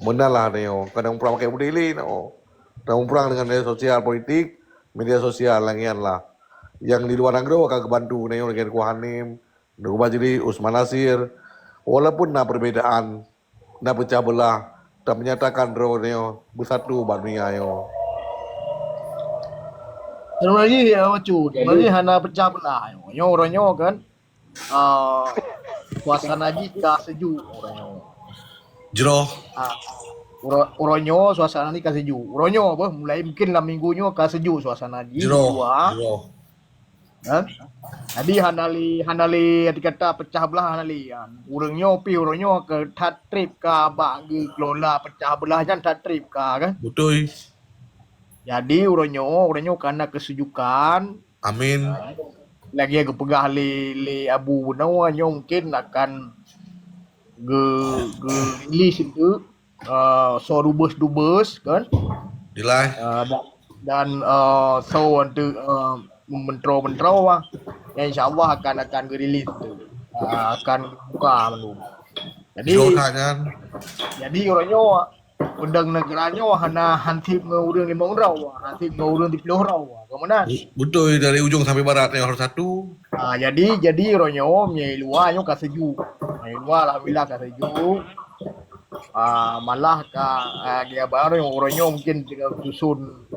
Benar lah Neo. Kadang perang pakai budili no. Kadang perang dengan media sosial politik, media sosial langian lah. Yang di luar negeri akan kebantu Neo dengan Kuhanim, Duba jadi Usman Nasir. Walaupun nah perbedaan, nah pecah belah, tak menyatakan Neo bersatu Barmia yo. Sebenarnya cu, Jadi sebenarnya hanya pecah belah. Nyo orangnya kan suasana jika sejuk orangnya. Jero. Uronyo suasana ni kan sejuk. Uronyo apa mulai mungkin lah minggunya kan sejuk suasana di Jero. dua. Jero. Kan? Jadi handali dikata pecah belah handali kan. Uronyo ke tat trip ka bagi kelola pecah belah jan tat trip ka kan. Betul. Jadi uronyo karena kesejukan. Amin. Lagi ke pegah li abu nawanyo mungkin akan ge release itu so dubes kan Dilai. dan so untuk mentro lah yang insyaallah akan rilis tu akan buka menu jadi orangnya undang negaranya hana hantip ngurang 5 orang hantip ngurang 30 orang kemudian Betul dari ujung sampai barat yang harus satu. jadi orangnya nyai luarnya ka sejuk nyai luar alhamdulillah ka sejuk malah dia baru yang orangnya mungkin tinggal susun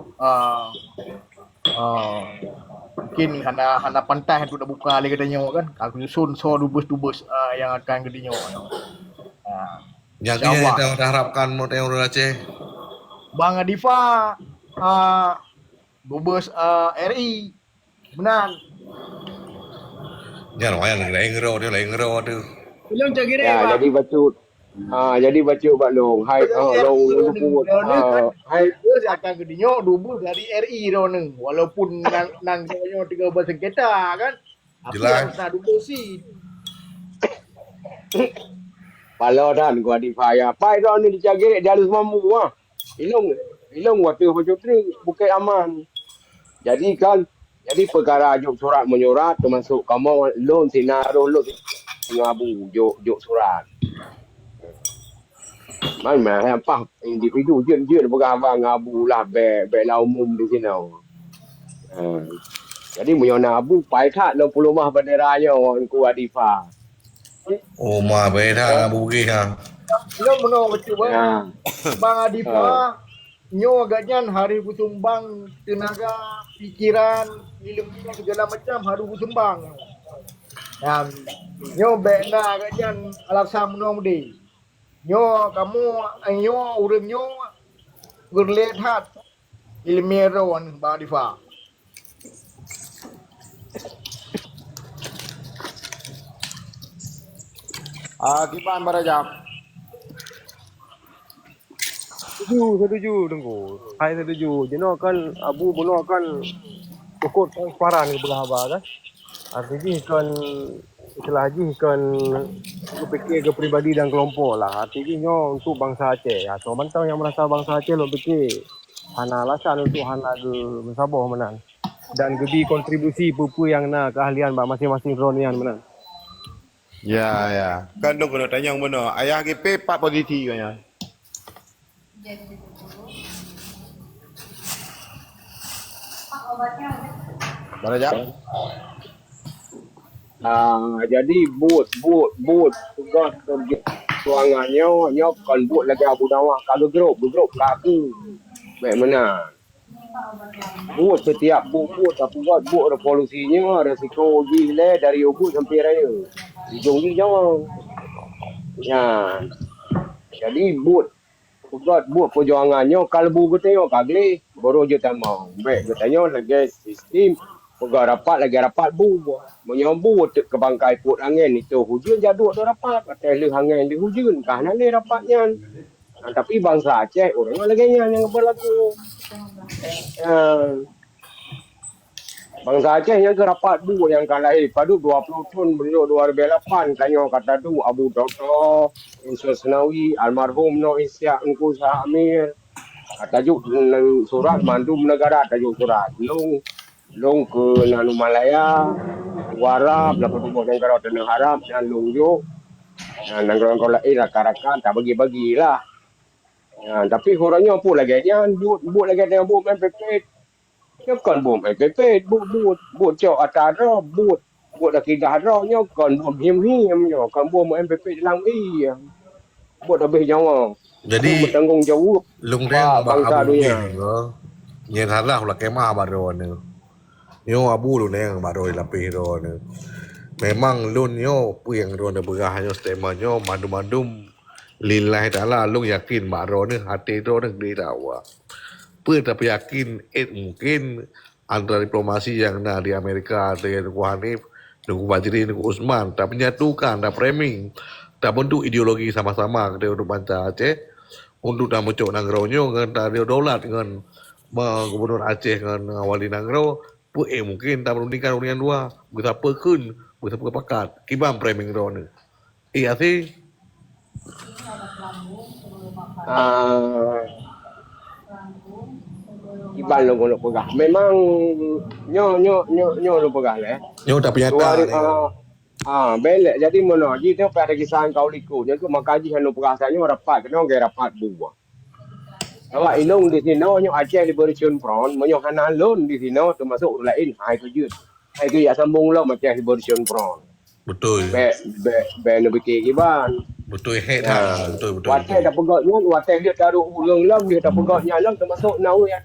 mungkin hana pantai tu dah buka lagi katanya kan aku susun so dubes yang akan gedenya Yang ini kita harapkan mau yang udah Aceh. Bang Adifa dubes RI benar Jangan wayang lain ngero tu. belum cakap ya jadi baca balong hai long lupu hai akan gedenya dubes dari RI roneng walaupun nang katanya 13 sengketa kan Jelas. Nah dubes sih Kalau dan gua di fire, pai dah ni dicari dia harus mampu ah. Ilong waktu macam ni bukan aman. Jadi perkara juk surat menyurat termasuk kamu loan sinaro loan ngabu juk surat. Mana apa individu jen bergambar ngabu lah be la umum di sini. Jadi menyona abu pai tak 60 mah benderanya orang ku Adifa. Oh mah beda ngabu gi ha. lo menang betul bang Adifa nyo agaknya hari kusumbang tenaga pikiran ilmu segala macam harus kusumbang dan nyo bena agaknya alasan menang di nyo kamu urang nyo berlihat ilmiawan bang Adifa Kipan Barajab. Setuju tengku. Hai setuju. Jeno kan abu bono kan cukup transparan ke belah abah kan. Artinya kan istilah haji kan fikir ke pribadi dan kelompok lah. Artinya untuk bangsa Aceh. Atau mantau yang merasa bangsa Aceh lo fikir hana alasan untuk hana ke Sabah menang. Dan gebi kontribusi pupu yang nak keahlian masing-masing ronian menang. Ya. Kan dong kena tanya yang mana. Ayah GP 4 posisi kan ya. Barajab. Jadi buat tugas kerja suangannya kan buat lagi Abu Dawah kalau grup kaku bagaimana buat setiap buat tapi buat revolusinya resiko gila dari ubud sampai raya ujung ni jangan ya jadi buat perjuangannya kalau buat tengok kagli baru je tak mau baik katanya lagi sistem pegawai rapat menyambut ke bangkai put angin itu hujan jaduk tu rapat kata le angin di hujan kahna le rapatnya tapi bangsa Aceh orang lagi yang berlaku bangsa Aceh yang ke rapat yang kalah padu 20 tahun beliau 2008 tanya kata tu Abu Dr. Insur Senawi almarhum no Isya Engku Sah Amir tajuk surat mandum negara tajuk surat long ke Nanu Malaya, Warab, nak bertemu dengan Tanah Harap dan Lungjo. Dan kalau lain rakan-rakan tak bagi-bagilah. Tapi orangnya pun lagi dia buat lagi dia buat main pepet. Dia kan buat main pepet, buat cok atara, buat lagi darah nya kan buat him nya kan buat main pepet dalam buat lebih jauh. Jadi Buat bertanggung jawab lung pak reng ba bangsa abu dunia. ni ko. Nyen hala hula kema baro ni. Yo abu lu neng baro lapih ro ni. Memang lun yo puyeng ro na begah yo stema yo madum-madum lillahi taala lung yakin baro ni hati ro ni di dawa. Pun tapi yakin mungkin antara diplomasi yang na di Amerika dengan Nuku Hanif, Nuku Bajri, Nuku Usman, tak menyatukan, tak framing, tak bentuk ideologi sama-sama kita untuk bangsa Aceh, untuk dah muncul nangronyo dengan tadi dolat dengan gubernur Aceh dengan wali nangro, pun mungkin tak perundingkan undingan dua, bisa pekun, bisa pakat, kibam framing ro ni. Iya sih, Ah, iban lo kono pegah. Memang nyo lo pegah le. nyo tapi nyata Dua ni. belek jadi mana ji tengok pada kisah kau liku. Jadi makaji hanu perasanya rapat kena ke rapat buah. Awak ilung di sini nyo Aceh Liberation Front, menyo hanalon di sini termasuk lain hai tu jut. Hai tu ya sambung lo Aceh Liberation Front. Betul. Be lebih ke iban. Betul head Ya. betul. Watai dah pegaknya, watai dia taruh ulang lang dia dah pegaknya lang termasuk nau yang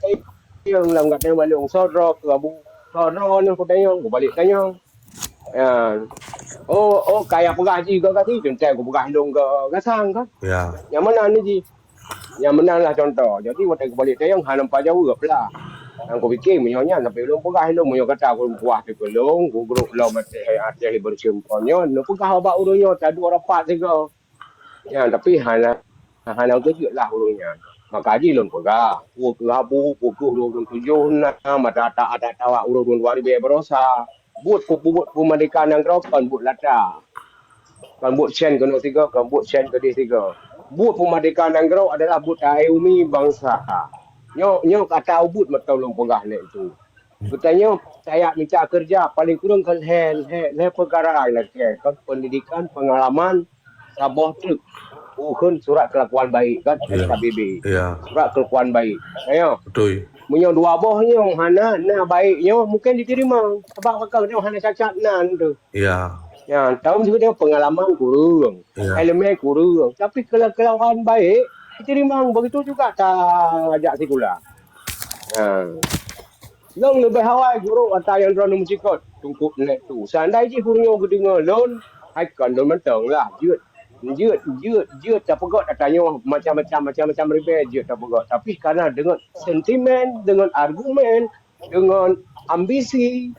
yang lang kat dia balik sodro ke abu sodro ni aku tanya, aku balik tanya. Ya. Oh kayak pegah ji ke kati contoh aku pegah hidung ke gasang kan. Ya. Yang mana ni ji? Yang mana lah contoh. Jadi watai aku balik tanya hang nampak jauh ke pula. Aku fikir menyonya tapi belum pegah hidung menyo kata aku puas ke kelong, aku grup lo mati Aceh Liberation Front nyo, no pegah abak urunyo tak ada rapat juga. Ya, tapi hana tu je lah ulungnya. Maka haji lon pega. Ku habu, ku 27 na mata ada tawa urun 2000 berosa. Buat pemadikan yang kau kan buat lata. Kan buat sen kena tiga, kan buat sen ke dia tiga. Buat pemadikan yang kau adalah buat umi bangsa. Nyo kata ubut mata ulung pegah ni itu. Katanya saya minta kerja paling kurang kan perkara lah kan pendidikan pengalaman Sabah tu surat kelakuan baik kan SKBB. Ya. Surat kelakuan baik. Ayo. Betul. Munyo dua bohnya hana na baiknya mungkin diterima. Sebab kakak dia hana cacat nan tu. Ya. Ya, tahu juga dia pengalaman kurang. Ya. Elemen kurang. Tapi kelakuan baik diterima begitu juga tak ajak sekolah. Ha. Long lebih hawai guru atau yang drone musikot tungkuk net tu. Sandai je hurunyo gedeng lon, hai kan don mentang lah. Jut tak pegot katanya macam-macam repair jut tak pegot. Tapi kerana dengan sentimen, dengan argumen, dengan ambisi,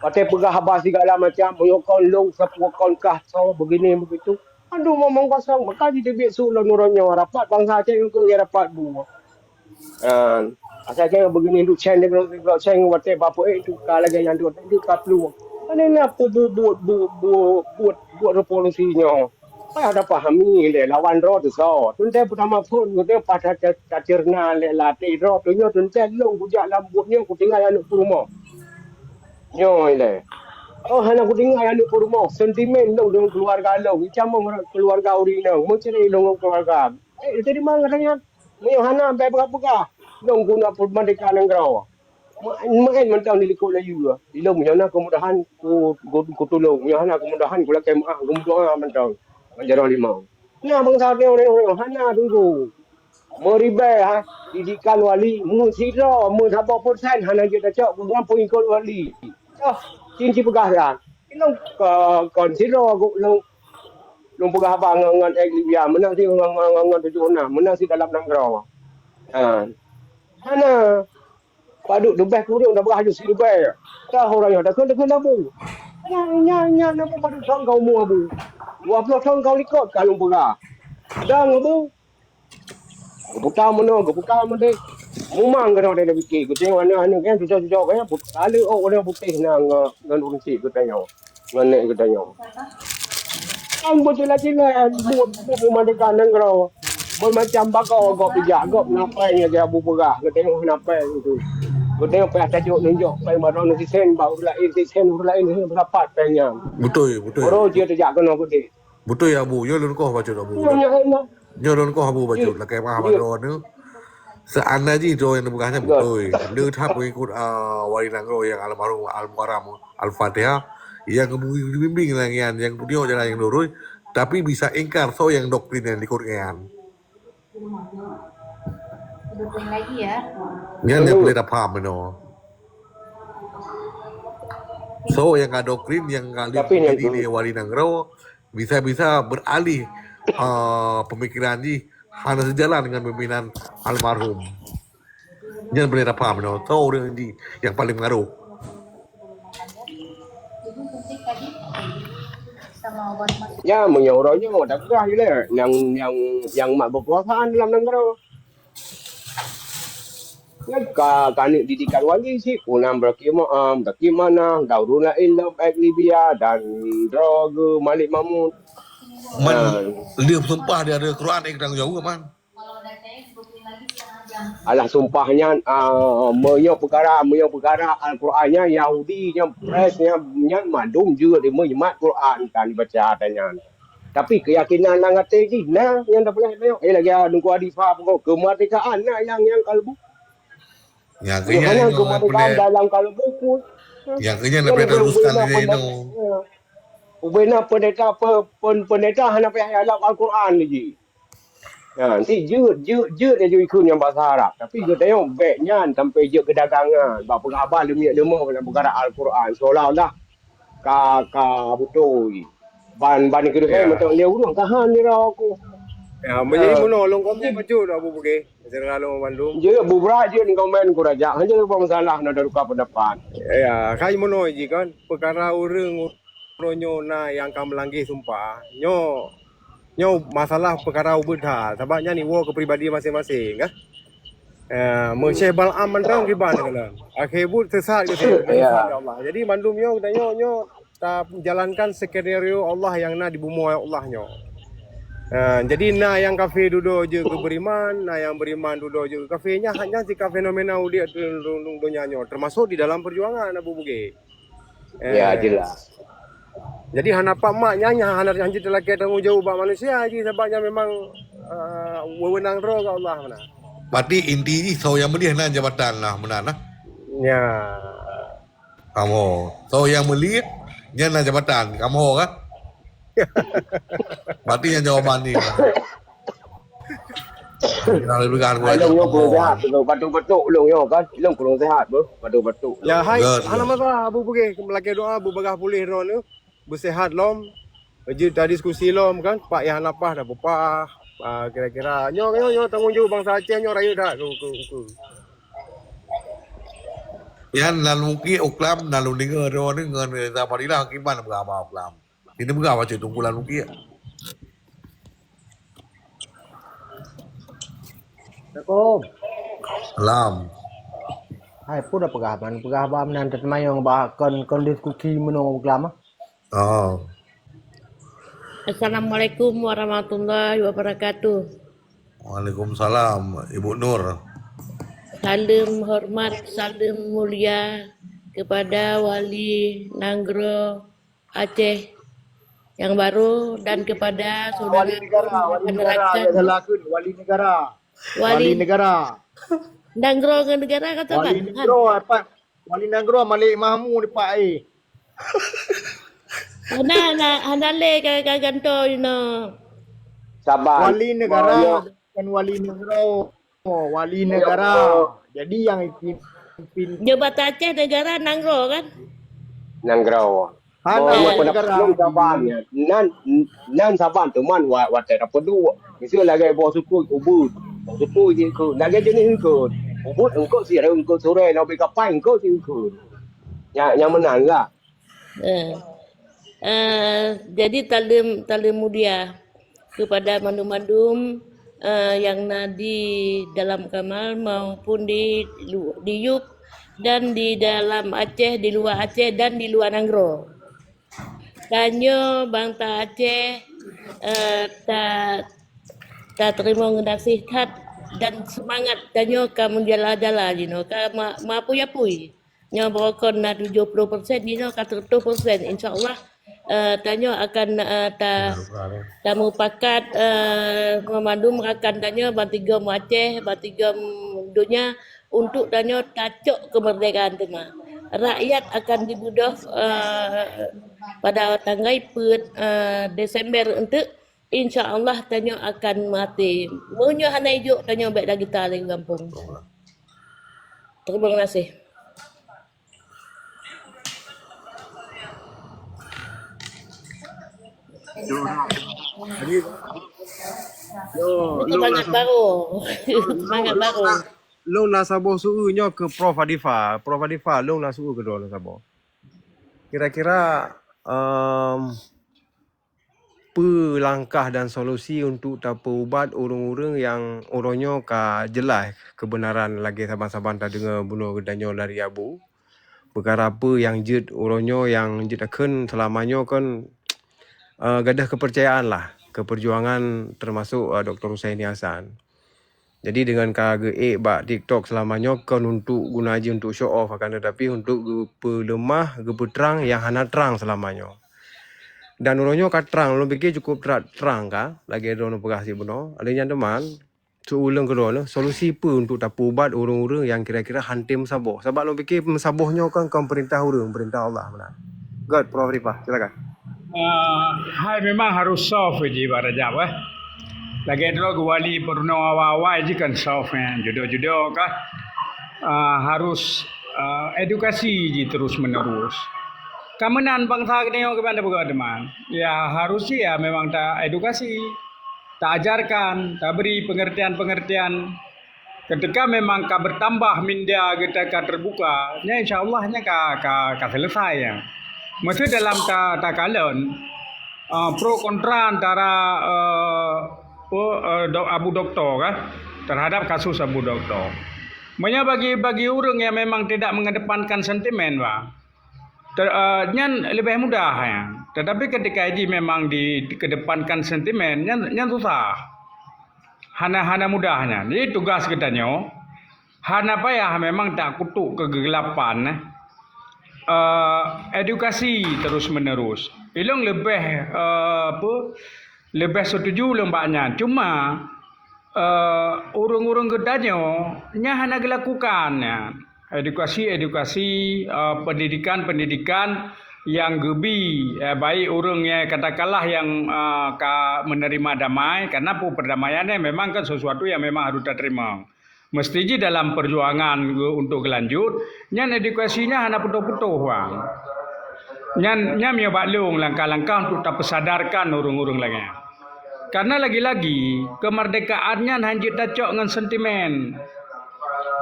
pakai pegah habas segala macam, menyokong long sepukon kah so begini begitu. Aduh ngomong kosong, maka dia biar sulon orangnya rapat bangsa Aceh untuk dia rapat buah. Asal jangan begini duk ceng dengan ceng watai bapa itu kalau yang duk kaplu. Ini apa buat revolusinya. Saya ada pahami le lawan roh tu so. Tuntai pertama pun kita pada cacerna le latih roh tu nyo tuntai long bujak lambutnya aku tinggal anak rumah. Nyo le. Oh hana aku tinggal anak rumah. Sentimen long dengan keluarga long. Macam keluarga urina. Macam ni long keluarga. Tadi mana katanya? Nyo hana sampai berapa? Long guna pemadikan negara. Main mentang dilikut layu. Ilmu nyana kemudahan ku tolong. Nyana kemudahan ku lakai maaf. Kemudahan mentang. Menjadi limau. Nah bangsa dia orang hana tunggu. Meribai didikan wali musira musabah persen hana kita cak bukan poin kol wali. Cinci pegahan. Ilong konsira long pegah bang ngan Libya menang si ngan 76 menang si dalam negara. Hana paduk debah kurang dah berhaju si debah. Dah orang yang dah kena bu. Nya nama paduk sang kau mu abu. 20 tahun kau ikut kalau pegah. Dah ngabu. Buka mana Mumang kena ada fikir. Ku tengok mana kan cucuk-cucuk kan kala orang putih nang urusik ku tengok. Nganek ku tengok. Kan betul lah buat pemadikan negara. Bermacam bakau gop pijak gop napai dia abu pegah. Ku tengok napai itu. Ku tengok payah tajuk nunjuk pai marang si sen bau lain berdapat payah. Betul. Orang dia terjak kena ku dia. Betul ya Bu. Yo lun kau baca dah Bu. Ya, Nyoron ko habu baju lah kayak Muhammad Ron tu. Seandainya itu yang bukannya betul. Dia tak mengikut wali nangro yang almarhum Al-Mukarram Al-Fatihah yang membimbing langian yang dia jalan yang lurus tapi bisa ingkar so yang doktrin yang dikurnian. Dukung lagi ya. Yang dia boleh dapat meno. So yang nggak doktrin yang nggak jadi wali nangro bisa beralih pemikiran ji hanya sejalan dengan pimpinan almarhum. Jangan boleh dapat meno. So dia yang paling ngaruh. Ibu suntik tadi sama obat masuk. Ya, menyorongnya dah gerah je lah. Yang mak berkuasaan dalam negara. Ya, kanik didikan wali sih. Kunam berkimana, Dauruna Ilam, Libya dan Droge, Malik Mahmud. Dia sumpah dia ada Quran yang kadang jauh kan. Kalau ada saya booking lagi setengah jam. Alah sumpahnya menyok perkara Al-Qurannya Yahudinya presnya madum juga dia menyemat Quran kan baca tanya. Tapi keyakinan lang ate ni nah yang dah boleh tengok lagi nunggu adifa pokok kemerdekaan nah yang kalbu. Yang Hanya kenya kemerdekaan dalam kalbu pun. yang kenya nak teruskan dia no. Ubena pendeta hanya payah dalam Al-Quran lagi. Ha, nanti je dia ikut yang bahasa Arab. Tapi dia tengok backnya sampai je kedagangan. Bapa khabar dia mau perkara Al-Quran. Seolah-olah betul. Ban kedua macam dia urang tahan dia aku. Ya, menjadi menolong kami baju dah Abu Bukit. Macam kalau Bandung. Je beberat je ni komen ku raja. Hanya apa masalah nak ada ruka pendapat. Ya, kai mono je kan perkara urang ronyo na yang kam melanggi sumpah. Nyo masalah perkara ubudha sebabnya ni wo kepribadi masing-masing kan. Syekh Bal'am mandang riban kan. Akhirut sesat gitu. Ya Allah. Jadi mandum nyo tak menjalankan skenario Allah yang na di bumi Allah nyo. Jadi na yang kafir duduk je ke beriman, na yang beriman duduk je ke kafirnya hanya jika fenomena dia dunia nyo termasuk di dalam perjuangan Abu Bukit. Ya jelas. Jadi hanapak maknya hanya hanjit lelaki tanggung jawab manusia aja sebabnya memang wewenang roh ke Allah mana. Berarti inti ni so yang beli nak jabatan lah mana nah. Ya. Kamu. So yang beli jangan jabatan kamu kan. Berarti yang jawaban ni. Kalau bukan gua. Long yo kurang sehat tu batuk-batuk long yo kan. Long kurang sehat tu batuk-batuk. Ya hai hana masa Abu Bukit melaki doa Abu Bagah pulih ron tu. Bersehat lom. Jadi tadi diskusi lom kan Pak Yang Napah dah bepah. Kira-kira nyo tanggung jawab bangsa Aceh nyo rayu dah ku. Yan lalu mungkin uklam lalu dengar orang ni ngan Zaparilah kiban berapa uklam. Ini berapa cik tunggu lalu mungkin. Assalamualaikum. Salam. Hai pun dah pegah nan termayang bah kon diskusi menong ulama. Oh. Assalamualaikum warahmatullahi wabarakatuh. Waalaikumsalam Ibu Nur. Salam hormat, salam mulia kepada Wali Nanggro Aceh yang baru dan kepada saudara Wali negara. Nanggro ke negara kata Pak. Wali negara Malik Mahmud Pak Hanale ganto Sabar. Wali negara bukan wali negara. Jadi yang pimpin Jabat Aceh negara Nanggro kan? Nangrau. negara. Sabarnya. Nan sabar teman wa tak apa dua. Mesti lagi bos suku ubud. Suku je ke. Lagi jenis ke. Ubud engkau si engkau sore nak pergi kapan engkau si engkau. Yang menang lah. Jadi talim mulia kepada mandum-mandum yang di dalam Kamal maupun di Yup dan di dalam Aceh, di luar Aceh dan di luar Nanggro. Tanyo bangsa Aceh tak terima nasihat dan semangat tanyo kamu jala-jala jino ka ma pui nyo bokon na 70% jino ka 100% insyaallah tanya akan tamu pakat memandum akan tanya batiga Aceh, batiga dunia untuk tanya tacok kemerdekaan tu mah. Rakyat akan dibudah pada tanggal Desember untuk insya-Allah tanya akan mati. Munyo hana ijuk tanya baik dah kita di kampung. Terima kasih. Jadi Itu banyak baru. Banyak baru. long nak sabar suruh nyo ke Prof Adifa. Prof Adifa long nak suruh ke dua nak sabar. Kira-kira apa langkah dan solusi untuk tapa ubat orang-orang yang orangnya ka jelas kebenaran lagi saban-saban tak dengar bunuh gedanyo dari abu. Perkara apa yang jid orangnya yang jid akan selamanya kan gadah kepercayaan lah ke perjuangan termasuk Dr. Husaini Hassan. Jadi dengan KGE bak TikTok selamanya kan untuk guna aja untuk show off akan tetapi untuk pelemah, terang yang hana terang selamanya. Dan orangnya kat terang, lo fikir cukup terang kah? Lagi ada orang perkasih benar. Ada yang teman, seulang kedua ni, solusi apa untuk tapu ubat orang-orang yang kira-kira hantim sabah. Sebab lo fikir sabahnya kan perintah orang, perintah Allah benar. God, Prof Rifah, silakan. Hai memang harus soft je barajab lagi ada wali purno awal je kan soft jodoh-jodoh kah harus edukasi je terus menerus keamanan bangsa kita kepada teman ya harus ya memang tak edukasi tak ajarkan tak beri pengertian-pengertian ketika memang ka bertambah minda kita ka terbuka nya insyaallah nya ka selesai ya. Mesti dalam takalan pro kontra antara Abu Doktor terhadap kasus Abu Doktor. Makanya bagi orang yang memang tidak mengedepankan sentimen nyan lebih mudah ya. Tetapi ketika ini memang dikedepankan sentimen nyan susah. Hana mudahnya. Jadi tugas kita nyo hana payah memang tak kutuk kegelapan edukasi terus menerus. Ilong lebih setuju lembaknya. Cuma urung-urung gedanya nya hana dilakukan ya. Edukasi pendidikan yang gebi baik urungnya katakanlah yang menerima damai karena perdamaiannya memang kan sesuatu yang memang harus diterima. Mesti je dalam perjuangan untuk lanjut, nyan edukasinya hanya putuh-putuh wang. Nyan mia baklung langkah-langkah untuk tak pesadarkan urung-urung lagi. Karena lagi-lagi kemerdekaannya hanjit tacok dengan sentimen.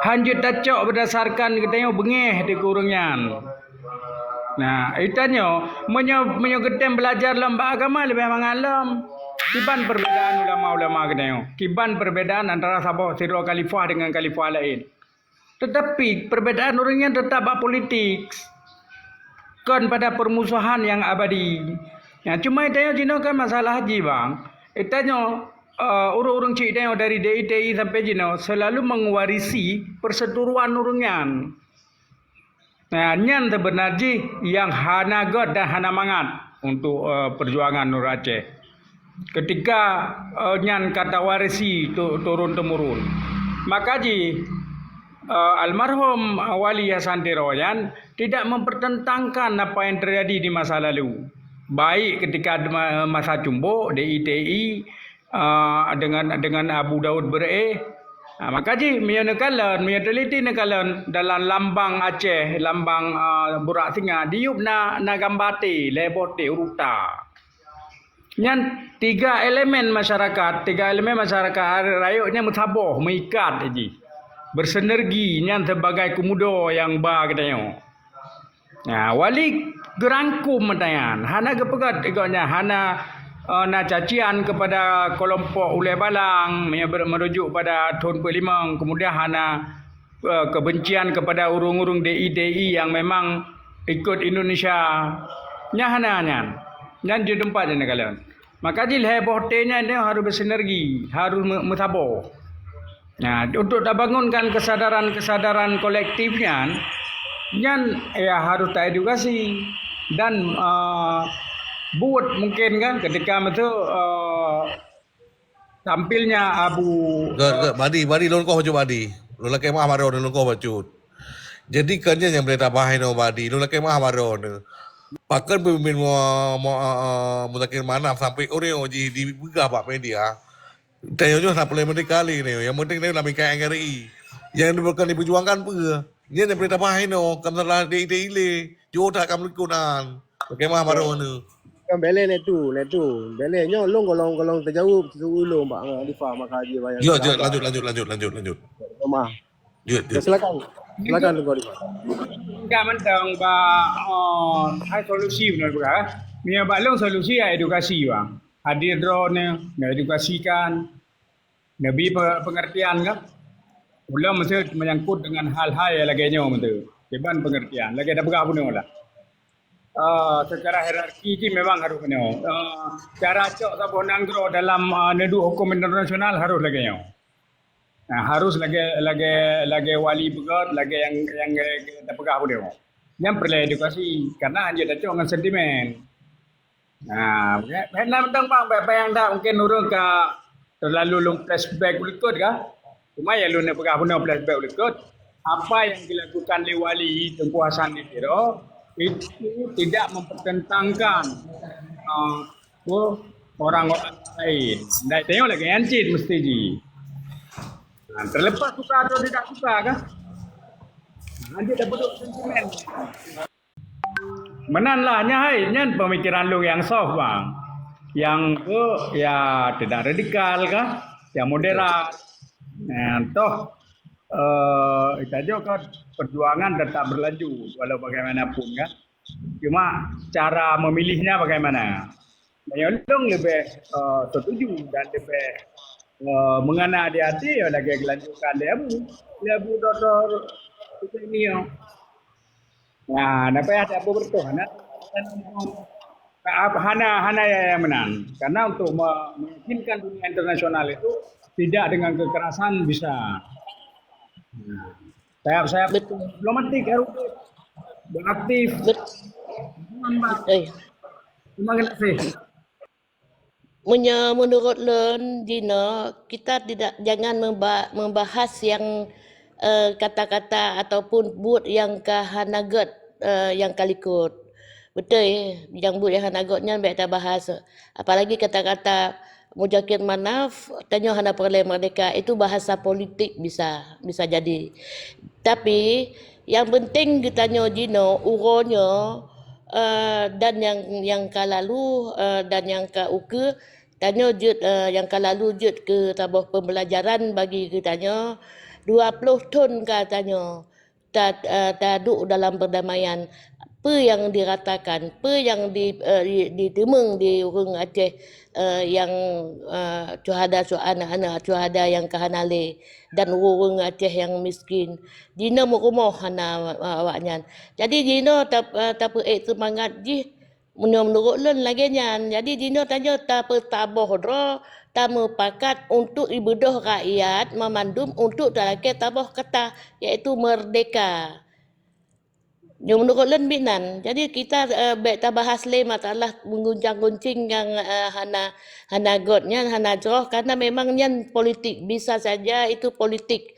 Hanjit tacok berdasarkan katanya bengeh di kurungnya. Nah, itanya menyogetem belajar lembah agama lebih mengalam. Kiban perbedaan ulama-ulama katanya. Kiban perbedaan antara Sabah Sirah Khalifah dengan khalifah lain. Tetapi perbedaan orangnya tetap politik. Kan pada permusuhan yang abadi. Ya, cuma itanya Cina kan masalah haji bang. Itanya orang-orang cik itanya dari DITI sampai Cina selalu mewarisi perseteruan orangnya. Nah, nyan sebenarnya yang hana god dan hana mangat untuk perjuangan Nur Aceh. Ketika nyan kata warisi turun temurun, maka almarhum Wali Hasan Tiroyan tidak mempertentangkan apa yang terjadi di masa lalu, baik ketika masa Jumbo DITI dengan Abu Daud Bere. Maka mia teliti nekalan dalam lambang Aceh, lambang Burak Singa diup na gambate lebote uruta. Nyan tiga elemen masyarakat rayunya mutaboh mengikat aji. Bersinergi nyan sebagai komodo yang ba katanya. Nah, wali gerangkum matayan, hana gepegat ikutnya hana na cacian kepada kelompok ulai balang merujuk pada Tun Pelimang, kemudian hana kebencian kepada urung-urung DI yang memang ikut Indonesia nyahana nyan di tempat ini kalian. Maka hebohnya dia harus bersinergi, harus mutaboh. Nah, untuk bangunkan kesadaran kolektifnya, nyan ya harus teredukasi dan But mungkin kan ketika itu tampilnya Abu Badi lon ko jo badi. Lo laki mah maro lon ko bacut. Jadi kerja yang boleh tabahin no badi. Lo laki mah maro. Pakan pemimpin mutakir mana sampai orang di buka pak media. Tanya tak boleh merdeka kali ni. Yang penting ni nak mikir NRI. Yang bukan diperjuangkan apa. Dia yang boleh tabahin no. Kamu salah dia Jo tak kamu likunan. Laki mah maro ni. Kan bele ni tu. Bele nyo long golong terjauh ulung pak Alifah maka dia bayar. Yo, lanjut. Rumah. Jut. Silakan tunggu Alifah. enggak mentang hai solusi benar bukan? Mia balong solusi ya edukasi bang. Hadir drone, edukasikan, nabi pengertian kan? Belum mesti menyangkut dengan hal-hal yang lagi nyawa betul. Keban pengertian, lagi ada berapa pun lah. Secara hierarki ini memang harus penuh. Cara cok sabuh nanggro dalam nedu hukum internasional harus lagi nyawa. Harus lagi wali begat, lagi yang kita pegang pun dia. Yang perlu edukasi karena hanya ada cok dengan sentimen. Hendak mentang bang, bayang tak mungkin orang ke terlalu long flashback berikut kah? Cuma yang lu nak pegang pun flashback berikut. Apa yang dilakukan oleh wali Tengku Hasan di Tiro itu tidak mempertentangkan orang-orang lain. Tidak tengok lagi encit mesti ji. Terlepas suka atau tidak suka kan? Nanti dah bentuk sentimen. Menanlah nyan pemikiran lu yang soft bang. Yang tu ya tidak radikal kan? Yang moderat. Toh kita juga perjuangan tetap berlanjut walau bagaimanapun kan. Cuma cara memilihnya bagaimana? Yang lebih setuju dan lebih mengena di hati ya lagi kelanjutan dia bu doktor ini ya. Nah, nampak ada apa bertuhan? Hana yang menang karena untuk meyakinkan dunia internasional itu tidak dengan kekerasan bisa. Saya diplomatik harus beraktif. Terima kasih. Menurut Len Dino, kita jangan membahas yang kata-kata ataupun but yang kahanagot yang kalikut. Betul yang but yang hanagotnya baik kita bahas. Apalagi kata-kata Mujakir Manaf tanya hana perle merdeka itu bahasa politik bisa jadi. Tapi yang penting kita tanya Dino uronya dan yang kalalu dan yang ke uke tanya jut yang kalalu jut ke tabah pembelajaran bagi kitanya 20 tahun katanya taduk dalam perdamaian apa yang diratakan apa yang ditemeng di orang Aceh yang cuhada anak-anak cuhada yang kahanale dan orang Aceh yang miskin dina rumah hana awaknya jadi dina tak semangat ji menurut lun lagi nyan jadi dina tanya tak tabah dra tamu pakat untuk ibadah rakyat memandum untuk dalake tabah kata iaitu merdeka. Yang menurut lun binan. Jadi kita kita bahas le masalah mengguncang-guncing yang hana godnya hana jroh karena memang nyan politik bisa saja itu politik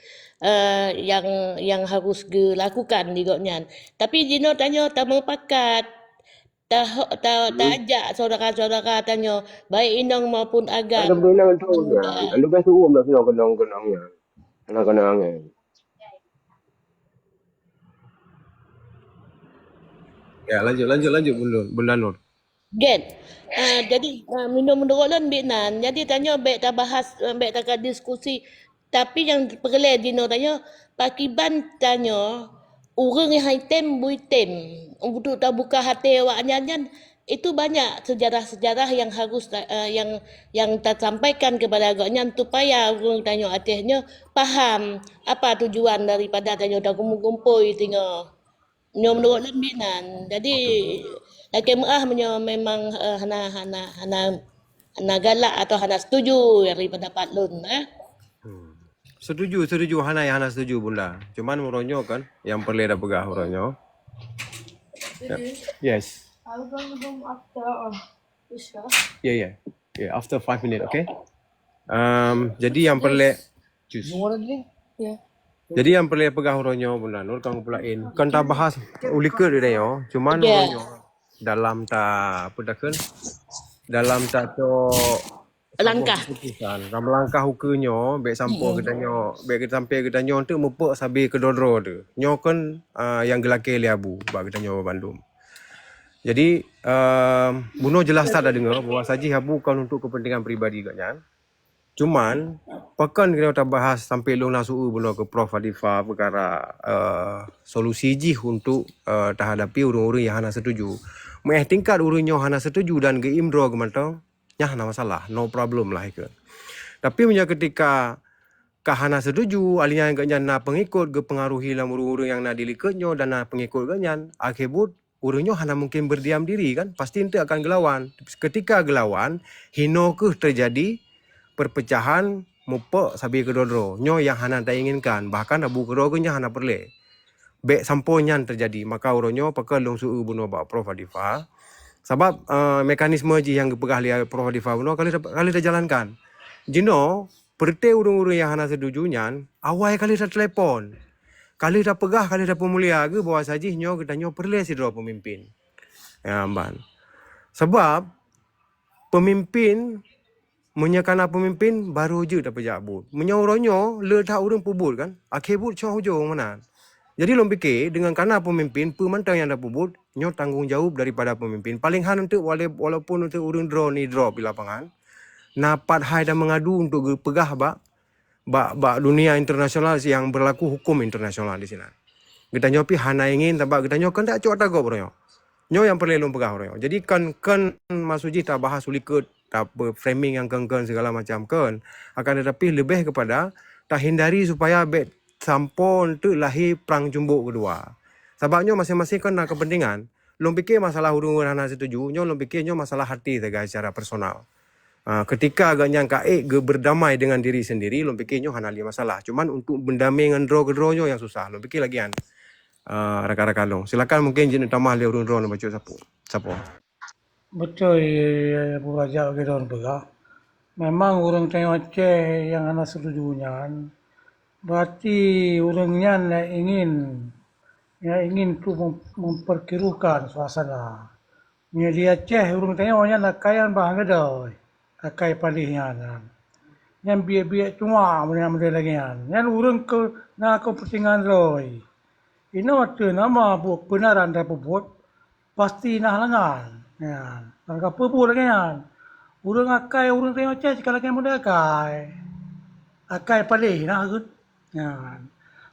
yang harus dilakukan di godnya. Tapi dino tanya tamu pakat tak ajak saudara-saudara tanya baik inang maupun agak. Ada berenang tu ya. Anda biasa lah senang kenang-kenangnya. Kenang-kenangnya. Ya lanjut Bunda Nur. Gen. Jadi minum menurut lan binan. Jadi tanya baik tak bahas baik tak diskusi tapi yang perlu dino tanya pakiban tanya orang yang item buitem untuk tak buka hati awaknya itu banyak sejarah-sejarah yang harus yang tersampaikan kepada agaknya supaya orang tanya Acehnya faham apa tujuan daripada tanya dah kumpul tinggal menurut lembinan. Jadi laki maah memang hana galak atau hana setuju dari pendapat lun Setuju hana setuju Bunda. Cuman muronyo kan yang perlu ada pegah muronyo. Yes. Yeah. After 5 minutes, okay? Jadi yang perlu jus. Ya. Jadi yang perlu pegang uronyo bunda nur kang pulain. Kan tak bahas ulika dia yo. Cuman Ya. uronyo dalam ta apa dah kan? Dalam ta to Langkah. keputusan. Ram langkah hukunyo bek sampo kedanyo, bek sampai kedanyo tu mupuk sabi kedodro tu. Nyo kan yang gelake liabu bak kedanyo Bandung. Jadi Buno jelas tak ada dengar bahawa saji habu kan untuk kepentingan peribadi katnya. Cuman pekan kita bahas sampai long langsung Buno ke Prof Hadifa perkara solusi jih untuk terhadapi urung-urung yang hana setuju. Tingkat urungnya hana setuju dan ke imdro ke mantau, nyah hana masalah, no problem lah ke. Tapi punya ketika kahana setuju, alihnya yang ganyan pengikut ke pengaruhi dalam urung-urung yang nak dilikutnya dan na pengikut ganyan, akhirnya urungnya hanya mungkin berdiam diri kan, pasti nanti akan gelawan. Ketika gelawan, hino ke terjadi perpecahan mupuk sabi kedodro. Nyo yang hana tak inginkan, bahkan abu kedodro nya hana perle. Bek samponya terjadi, maka urungnya pakai long suu buno ba Prof Hadifa. Sebab mekanisme ji yang pegah lihat Prof Hadifa buno kali dah jalankan. Jino perte urung-urung yang hana setujunya, awal kali dah telepon. Kali dah pegah, kali dah pemulia ke bahawa saja nyo kita nyo perlu sidro pemimpin. Ya amban. Sebab pemimpin menyekana pemimpin baru je dapat jabut. Menyoronyo le tak urang pubut kan. Akhir but cong hujung mana. Jadi lom fikir dengan kana pemimpin pemantau yang dah pubut, nyo tanggungjawab daripada pemimpin. Paling han untuk walaupun untuk urang draw ni draw di lapangan. Napat hai dah mengadu untuk pegah bak dunia internasional yang berlaku hukum internasional di sini. Kita nyopi hana ingin tapi kita nyokan tak cuat agak bro. Nyo yang perlu lom pegah bro. Jadi kan masuji tak bahas ulikut tak framing yang kan segala macam kan. Akan tetapi lebih kepada tak hindari supaya bet sampon tu lahir perang jumbuk kedua. Sebabnya masing-masing kan nak kepentingan. Lom fikir masalah urung hana setuju, nyo lom fikir nyo masalah hati saja secara personal. Ketika agaknya kaik berdamai dengan diri sendiri, lom fikirnya hana li masalah. Cuman untuk berdamai dengan draw-drawnyo yang susah. Lom fikir lagi kan. Rakan-rakan long. Silakan mungkin jenis tamah li urung draw nak baca siapa. Betul Bu Raja kita orang pegang. Memang orang tengok Aceh yang anak setujunya. Berarti orangnya ingin tu memperkirukan suasana. Di Aceh orang tengoknya nak kayan bahan kedai. Akai palihnya kan. Yang biar cuma mana lagi kan. Yang orang ke nak kepentingan roy. Ini waktu nama buat benaran dah buat pasti nah lengan. Ya. Mereka pebut lagi kan. Orang akai orang tengok cek sekali lagi muda akai. Akai palih nah kan. Ya.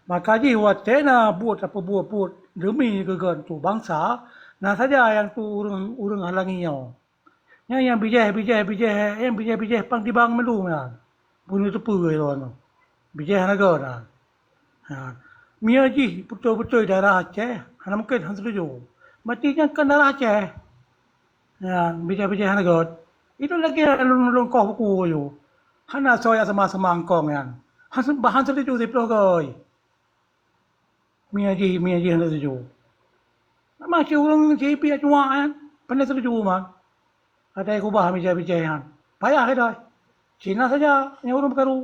Maka ji waktu na buat apa buat demi kegan tu bangsa. Nah saja yang tu orang halanginya. Yang bijah pang di bang melu kan. Bunuh tepu itu kan. Bijah naga kan. Ha. Mia ji betul-betul darah Aceh. Hana mungkin han setuju. Matinya kan darah Aceh. Ya, bijah naga. Itu lagi long kau buku yo. Hana soya sama-sama angkong kan. Han setuju di pelogoi. Mia ji han setuju. Macam orang JP cuma kan. Pandai setuju mah. Ada yang ubah bijak-bijakan. Payah dah. Cina saja yang orang baru.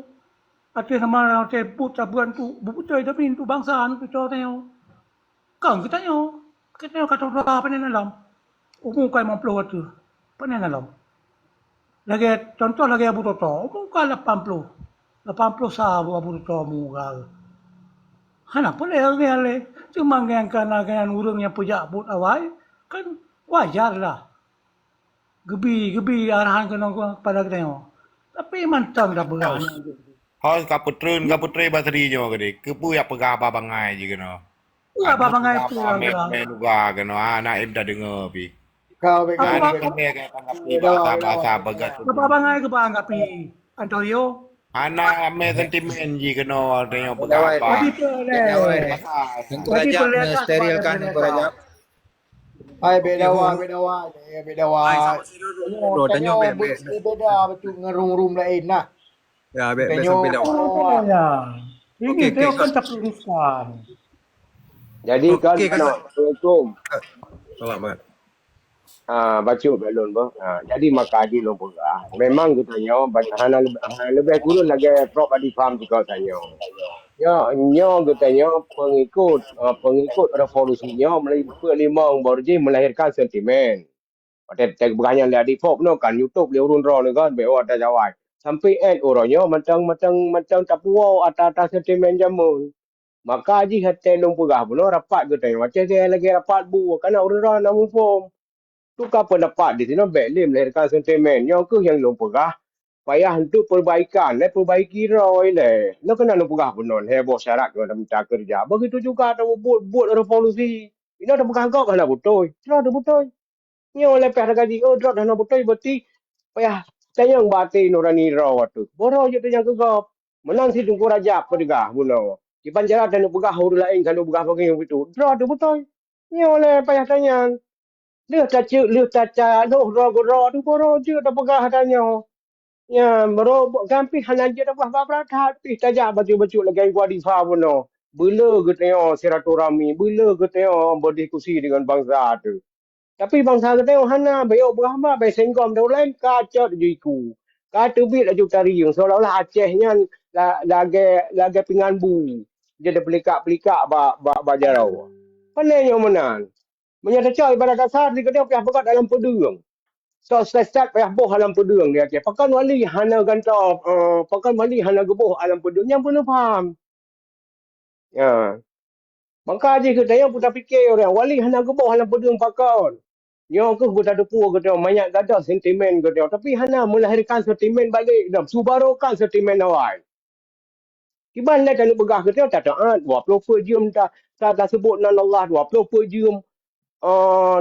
Ada sama Aceh put sabuan tu. Betul tapi untuk bangsa tu cakap tengok. Kang kita tengok kata apa ni dalam. Umum kai 50 tu. Apa ni dalam. Lagi contoh lagi Abu Toto. Umum kai 80. 80 sah Abu Toto muka. Hana boleh lagi. Cuma dengan urang yang pejak but awal. Kan wajar lah. Gebi arahan kena pada kita tengok. Tapi mantap dah berat. Hoi kaputri baterinya ke pu ya pegah apa bangai je kena. Apa bangai tu lah. Main juga kena anak im dah dengar pi. Kau pegang. Kena tanggapi bahasa begat. Apa bangai ke anggapi Antonio? Anak ame sentimen je kena tengok pegah apa. Tadi boleh. Raja sterilkan Raja. Hai beda wa. Tanya beda betul ngerung-rum lain lah. Ya, besok beda. Ini dia kan tak tuliskan. Jadi kan Assalamualaikum. Selamat. baca belon bah. Jadi maka adi lo pegah. Memang katanya hana lebih kurang lagi prop adi faham juga tanya. Ya, katanya pengikut revolusinya lima borji melahirkan sentimen. Pada bukannya lihat di pop no kan YouTube dia urun raw kan bewa ada jawai. Sampai orangnya macam tak puas atas sentimen jamun. Maka ji hati nung pegah pun rapat katanya. Macam saya lagi rapat bu karena urun raw namun form. Tukar pendapat di sini belim melahirkan sentimen. Yang yang nung pegah payah untuk perbaikan perbaiki raw ile nak kena nak pegah benon heboh syarat kena minta kerja begitu juga ada buat revolusi ini ada pegah kau kena betul ada betul ni oleh pihak gaji drop dah nak betul berarti payah tayang batin orang ni raw tu boro je tayang kegap menang si tunggu raja pedegah buno di panjara dan pegah huru lain kalau pegah bagi itu drop ada betul ni oleh payah tayang dia caca raw tu boro je ada pegah tanya. Ya, bro, gampi hanaja dah apa tapi tajak baju-baju lagi gua di Favono. Bila katanya silaturahmi, bila katanya berdiskusi dengan bangsa tu. Tapi bangsa katanya hana bayo berahma bayo senggom dah lain kaca jiku. Kata bit aju tari yang seolah-olah Acehnya lagi pingan bu. Dia dah pelikak-pelikak ba jarau. Panai yang menan. Menyata cai pada dasar dia katanya pihak bekat dalam pedung. So start payah boh alam pedung dia kata. Pakan wali hana gantau, pakan wali hana geboh alam pedung yang pun faham. Ya. Maka aja kita yang putar fikir orang wali hana geboh alam pedung pakan. Yang ke buta depu kata banyak gada sentimen kata tapi hana melahirkan sentimen balik dah subarokan sentimen awal. Kiban nak nak begah kata tak taat 20 jam tak sebut nan Allah 20 jam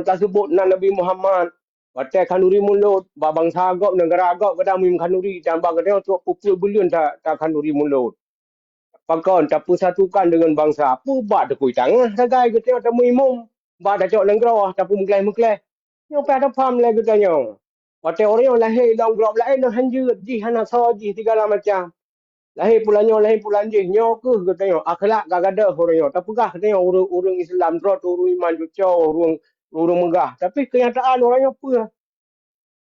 tak sebut nan Nabi Muhammad. Watai kanuri mulut, babang sagop negara agak kadang mim kanuri dan bagadang untuk pupul bulion tak kanuri mulut. Pakon tak persatukan dengan bangsa. Apa buat dekui tangan sagai kita tak mimum. Ba dah cok lengrau tak pun mengkleh. Yang pada faham lah katanya. Watai orang yang lahir dalam grop lain dah hanjut ji hana saji segala macam. Lahir pulan je nyo ke katanya. Akhlak gagada orang yang tak pegah katanya orang Islam drot orang iman jucau orang megah. Tapi kenyataan orangnya apa?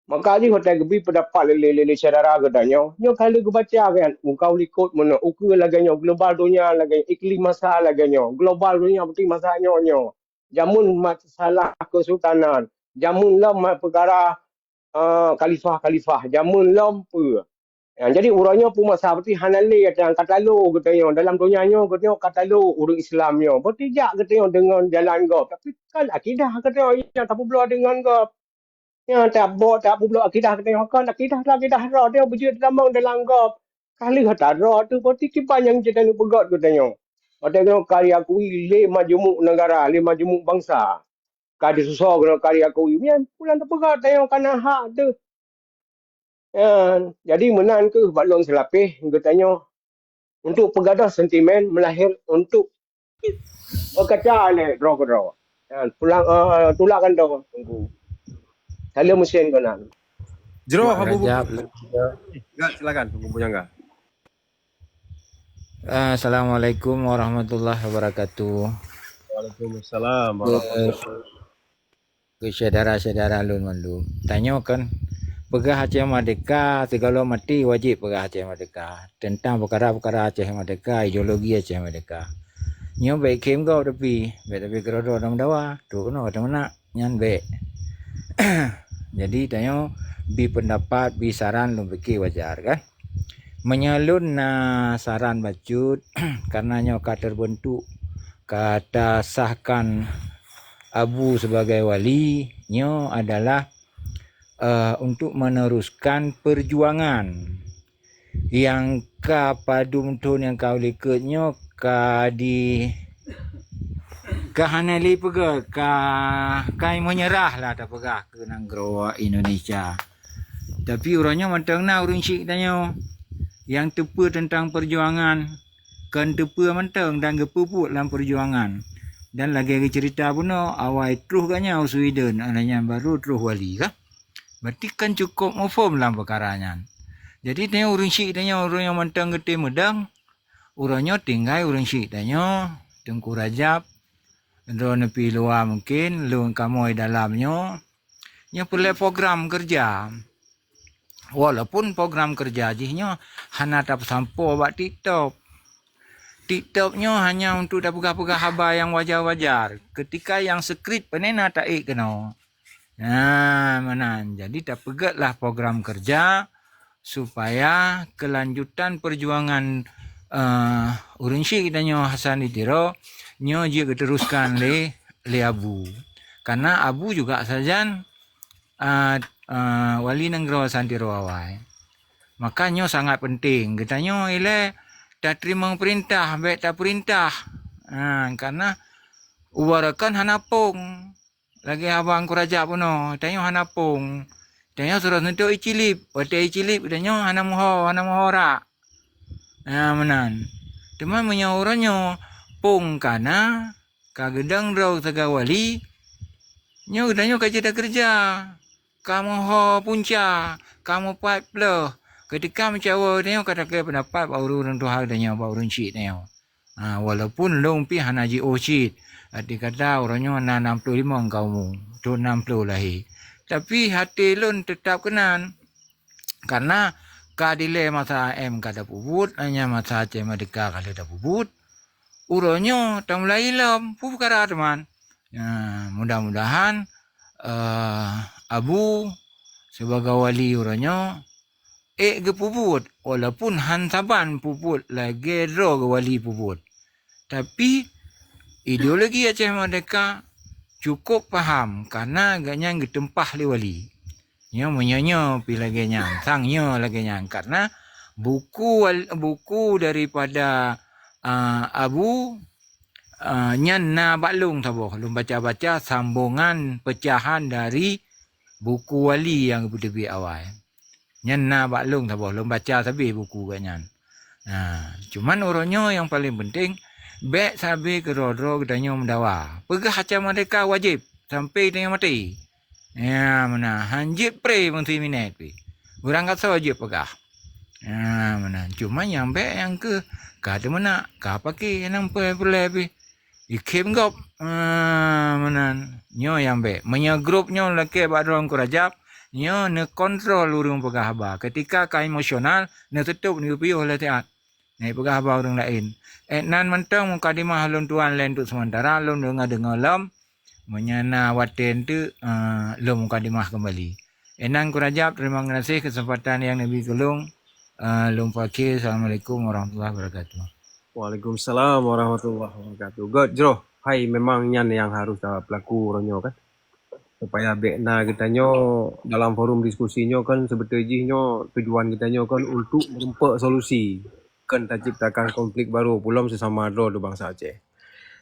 Maka ni hotel gebi pendapat lele saudara katanya. Nyo kalau ke baca kan, kau likut mana ukur laganya global dunia lagi iklim masalah laganya. Global dunia berarti masalahnya nyo. Jamun masalah kesultanan, jamun lah perkara khalifah, jamun lah apa. Jadi orangnya pun masalah berarti hanali kata lo katanya dalam dunianya katanya kata lo orang Islamnya. Berarti jak katanya dengan jalan gop. Tapi kan akidah katanya yang tak perlu dengan gop. Ya tak perlu akidah katanya kan akidah roh dia berjud dalam gop. Kali kata roh tu berarti kipan yang jadi pegot katanya. Ada karya kui 5 majmuk negara, 5 majmuk bangsa. Kadi susah kena karya kui. Ni pulang terpegat tengok kana hak tu. Jadi menan ke balon selapih katanya untuk pegadah sentimen melahir untuk berkaca le roh. Pulang tulakan dah tunggu. Kalau mesin kena. Jero Mak habu. Rajab. Enggak silakan tunggu bujangga. Assalamualaikum warahmatullahi wabarakatuh. Waalaikumsalam warahmatullahi. Ke saudara-saudara lun mandum. Tanyakan pegah Aceh Merdeka, segala mati wajib pegah Aceh Merdeka. Tentang perkara-perkara Aceh Merdeka, ideologi Aceh Merdeka. Nyo baik kem kau tapi kerodo dong dawa. Tu kena kata mana nyan baik. Jadi tanya bi pendapat, bi saran lu fikir wajar kan. Menyalun saran bacut karena nyoka terbentuk kata sahkan Abu sebagai wali nyo adalah untuk meneruskan perjuangan yang padum tun yang kau likutnya di hanali pega kai menyerah lah tak pegah ke nanggro Indonesia. Tapi orangnya mantang na urang syik tanya yang tepa tentang perjuangan kan tepa mantang dan gepuput dalam perjuangan. Dan lagi cerita pun awal terus kanya Sweden anaknya baru terus wali kah? Berarti kan cukup mufum dalam perkaranya. Jadi tanya orang syik tanya orang yang mantang gete medang, orangnya tinggal orang syik tanya Tengku Rajab, drone nepi luar mungkin, lu kamu dalamnya. nya perlu program kerja. Walaupun program kerja jihnya hana tak sampo buat TikTok. TikToknya hanya untuk dah pegah-pegah khabar yang wajar-wajar. Ketika yang skrip penena tak kena. Nah, mana? Jadi tak pegatlah program kerja supaya kelanjutan perjuangan urang syik danyo Hasan Ditiro nyo je teruskan le Abu. Karena Abu juga sajan wali negara Santiro awai. Makanya sangat penting. Katanya ile tak terima perintah, baik tak perintah. Karena ubarakan hanapung. Lagi abang kuraja pun no. Tanya hanapung. Tanya suruh nentu icilip. Wate icilip. Tanya hanamuhora. Menan. Teman menyaurannya pung kana kagedang rau tegawali. Nyo katanya kerja kerja. Kamu ho punca. Kamu pipe lah. Ketika mencawa dia kata ke pendapat baru orang Tuhan dia baru cik dia. Walaupun long pi hanaji ocit. Hati kata orangnya 65 kamu. Tu 60 lahir. Tapi hati lun tetap kenan. Karena kadile masa M kada puput, hanya masa C Merdeka kada dah puput. Urangnya tak mulai lam pu perkara teman. Mudah-mudahan Abu sebagai wali urangnya ke puput walaupun hantaban puput lagi ro ke wali puput. Tapi ideologi Aceh Merdeka cukup faham karena agaknya getempah le wali. Nya menyanyo pi lagi nyang, sangnya lagi nyang karena buku daripada Abu nyan baklung taboh lum baca-baca sambungan pecahan dari buku wali yang berdebit awal. Nyan baklung taboh lum baca tapi buku ganyan. Cuman orangnya yang paling penting baik sabi ke rodro katanya mendawa. Pegah Aceh Merdeka wajib sampai dengan mati. Ya mana hanjit pre menteri minat pi. Orang kata wajib pegah. Mana cuma yang baik yang ke kata mana ka pakai nang pelai pi. Ikem gop mana nyo yang baik. Menya grupnya laki badron kurajap nyo ne kontrol urang pegah ba. Ketika ka emosional ne tutup ni pi oleh tiat. Ni pegah ba orang lain. Nan mentang mukadimah lon tuan lain untuk sementara lon dengar lam menyana waten tu lom mukadimah kembali. Enan kurajap terima kasih kesempatan yang Nabi Kelung. Lom fakir. Assalamualaikum warahmatullahi wabarakatuh. Waalaikumsalam warahmatullahi wabarakatuh. God jro, hai memang nyan yang harus pelaku ronyo kan. Supaya bekna kitanya dalam forum diskusinya kan sebetulnya tujuan kitanya kan untuk merempak solusi. Kan tak ciptakan konflik baru pulang sesama ada di bangsa Aceh.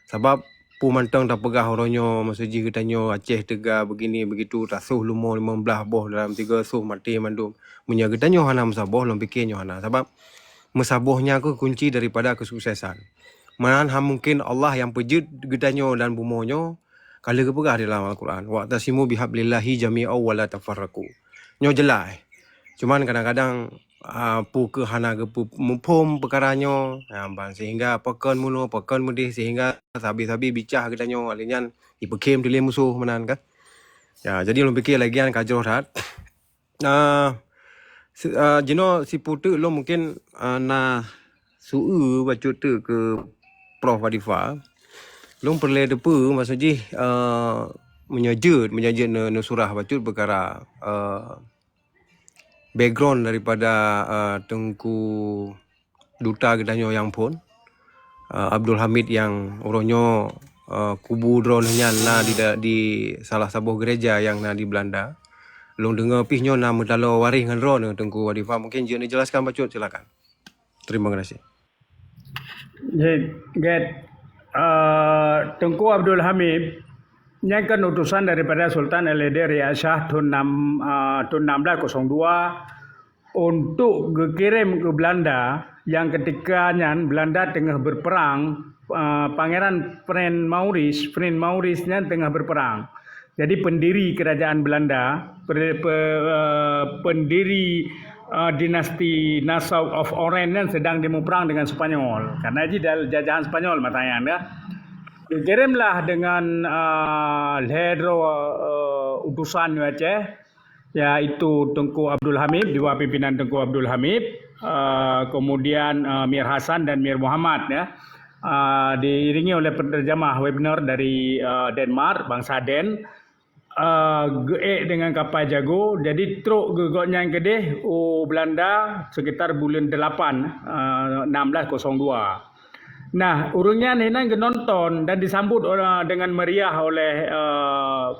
Sebab pu mantang tak pegah orangnya maksudnya kitanya Aceh Tegah begini begitu tasuh lumo 15 boh dalam 3 suh mati mandum. Munya kitanya hana mesaboh lom fikirnya hana sebab mesabohnya ku kunci daripada kesuksesan. Manan mungkin Allah yang pejut kitanya dan bumonyo kalau kepegah dalam Al-Quran. Wa tasimu bihablillahi jami'aw wa la tafarraqu. Nyo jelas. Cuman kadang-kadang pu ke hana ke pum perkaranya sehingga pekan muno pekan mudih sehingga sabi-sabi bicah katanya alinyan ipekem dile musuh menan kan. Ya jadi lu fikir lagian kajro hat. Jino si putu lo mungkin na suu bacut tu ke Prof Wadifa. Lo perlu depu maksudnya menyajut ne surah bacut perkara background daripada Tengku Duta Gedanyo yang pun Abdul Hamid yang orangnya kubu drone na di salah sebuah gereja yang na di Belanda. Long dengar pihnya nama talo waris dengan drone Tengku Wadifa mungkin dia jelaskan bacut silakan. Terima kasih. Tengku Abdul Hamid yang kan utusan daripada Sultan Al-Ede Riyasyah tahun 1602 untuk dikirim ke Belanda yang ketikanya Belanda tengah berperang, Pangeran Prince Maurice-nya tengah berperang. Jadi pendiri kerajaan Belanda, pendiri dinasti Nassau of Orange sedang demo perang dengan Spanyol. Karena ini jajahan Spanyol matanya ya. Kirimlah dengan ledro utusan Aceh, yaitu Tengku Abdul Hamid, di bawah pimpinan Tengku Abdul Hamid, kemudian Mir Hasan dan Mir Muhammad, ya, diiringi oleh penerjemah webinar dari Denmark, bangsa Den, geek dengan kapal jago. Jadi truk gegoknya yang kedih Belanda sekitar bulan 8 1602. Nah, urungnya ini nonton dan disambut dengan meriah oleh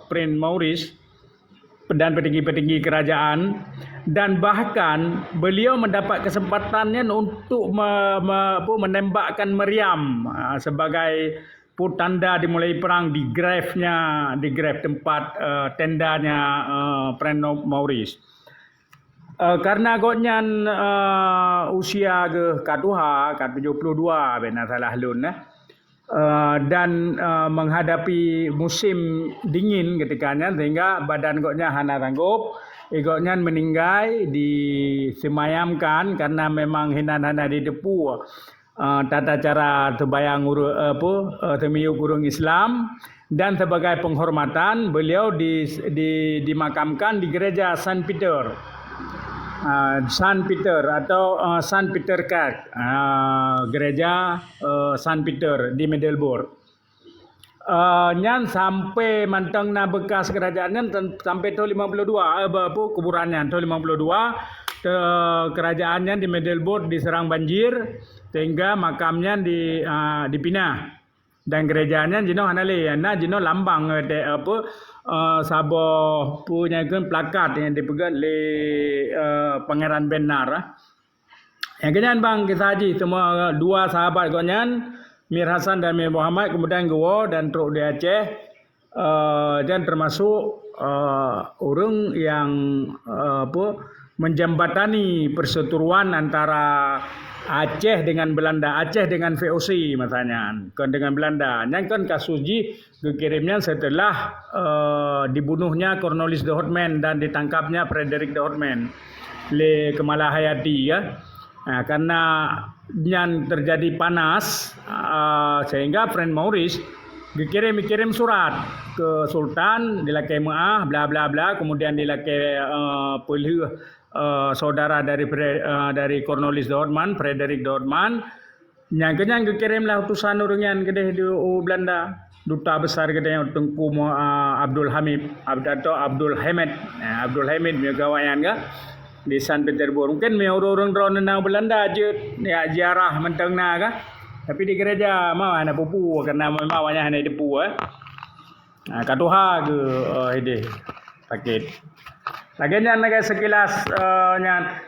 Prince Maurice dan petinggi-petinggi kerajaan, dan bahkan beliau mendapat kesempatannya untuk menembakkan meriam sebagai tanda dimulai perang di grave tempat tendanya Prince Maurice. Karena agaknya usia ke Katuha, ke 72 benar salah lun, dan menghadapi musim dingin ketikanya, sehingga badan agaknya hana sanggup, agaknya meninggal disemayamkan karena memang hina-hina di depu tata cara terbayang temiyuk urung Islam, dan sebagai penghormatan beliau dimakamkan di gereja St. Peter. St. Peter atau St. Peter Kirk, gereja St. Peter di Middelburg. Nyan sampai mantang na bekas kerajaannya sampai tahun 52, kuburannya tahun 52, kerajaannya di Middelburg diserang banjir sehingga makamnya dipindah. Dan gerejanya jino hanale jino lambang Sabo punya plakat yang dipegang oleh Pangeran Benar. Yang kenyan bang kita haji semua dua sahabat konyan, Mir Hasan dan Mir Muhammad, kemudian Gowo dan truk di Aceh, dan termasuk orang yang menjembatani perseteruan antara Aceh dengan Belanda, Aceh dengan VOC masanya, kan dengan Belanda. Yang kan kasus dikirimnya setelah dibunuhnya Cornelis de Houtman dan ditangkapnya Frederick de Houtman oleh Kamala Hayati, ya. Nah, karena yang terjadi panas, sehingga Prince Maurice dikirim surat ke Sultan, dilakai maaf, bla bla bla, kemudian dilakai saudara dari Cornelis de Houtman, Frederick de Houtman, yang dikirimlah utusan urungan kedeh di Belanda, duta besar kedeh Tengku Abdul Hamid atau Abdul Hamid, Abdul Hamid megawayan ga di St. Petersburg. Mungkin orang drone nang Belanda aja ya ziarah mentengna ga, tapi di gereja mau ana pupu karena mau banyak ana depu katuha ke ide sakit. Laginya naga sekilas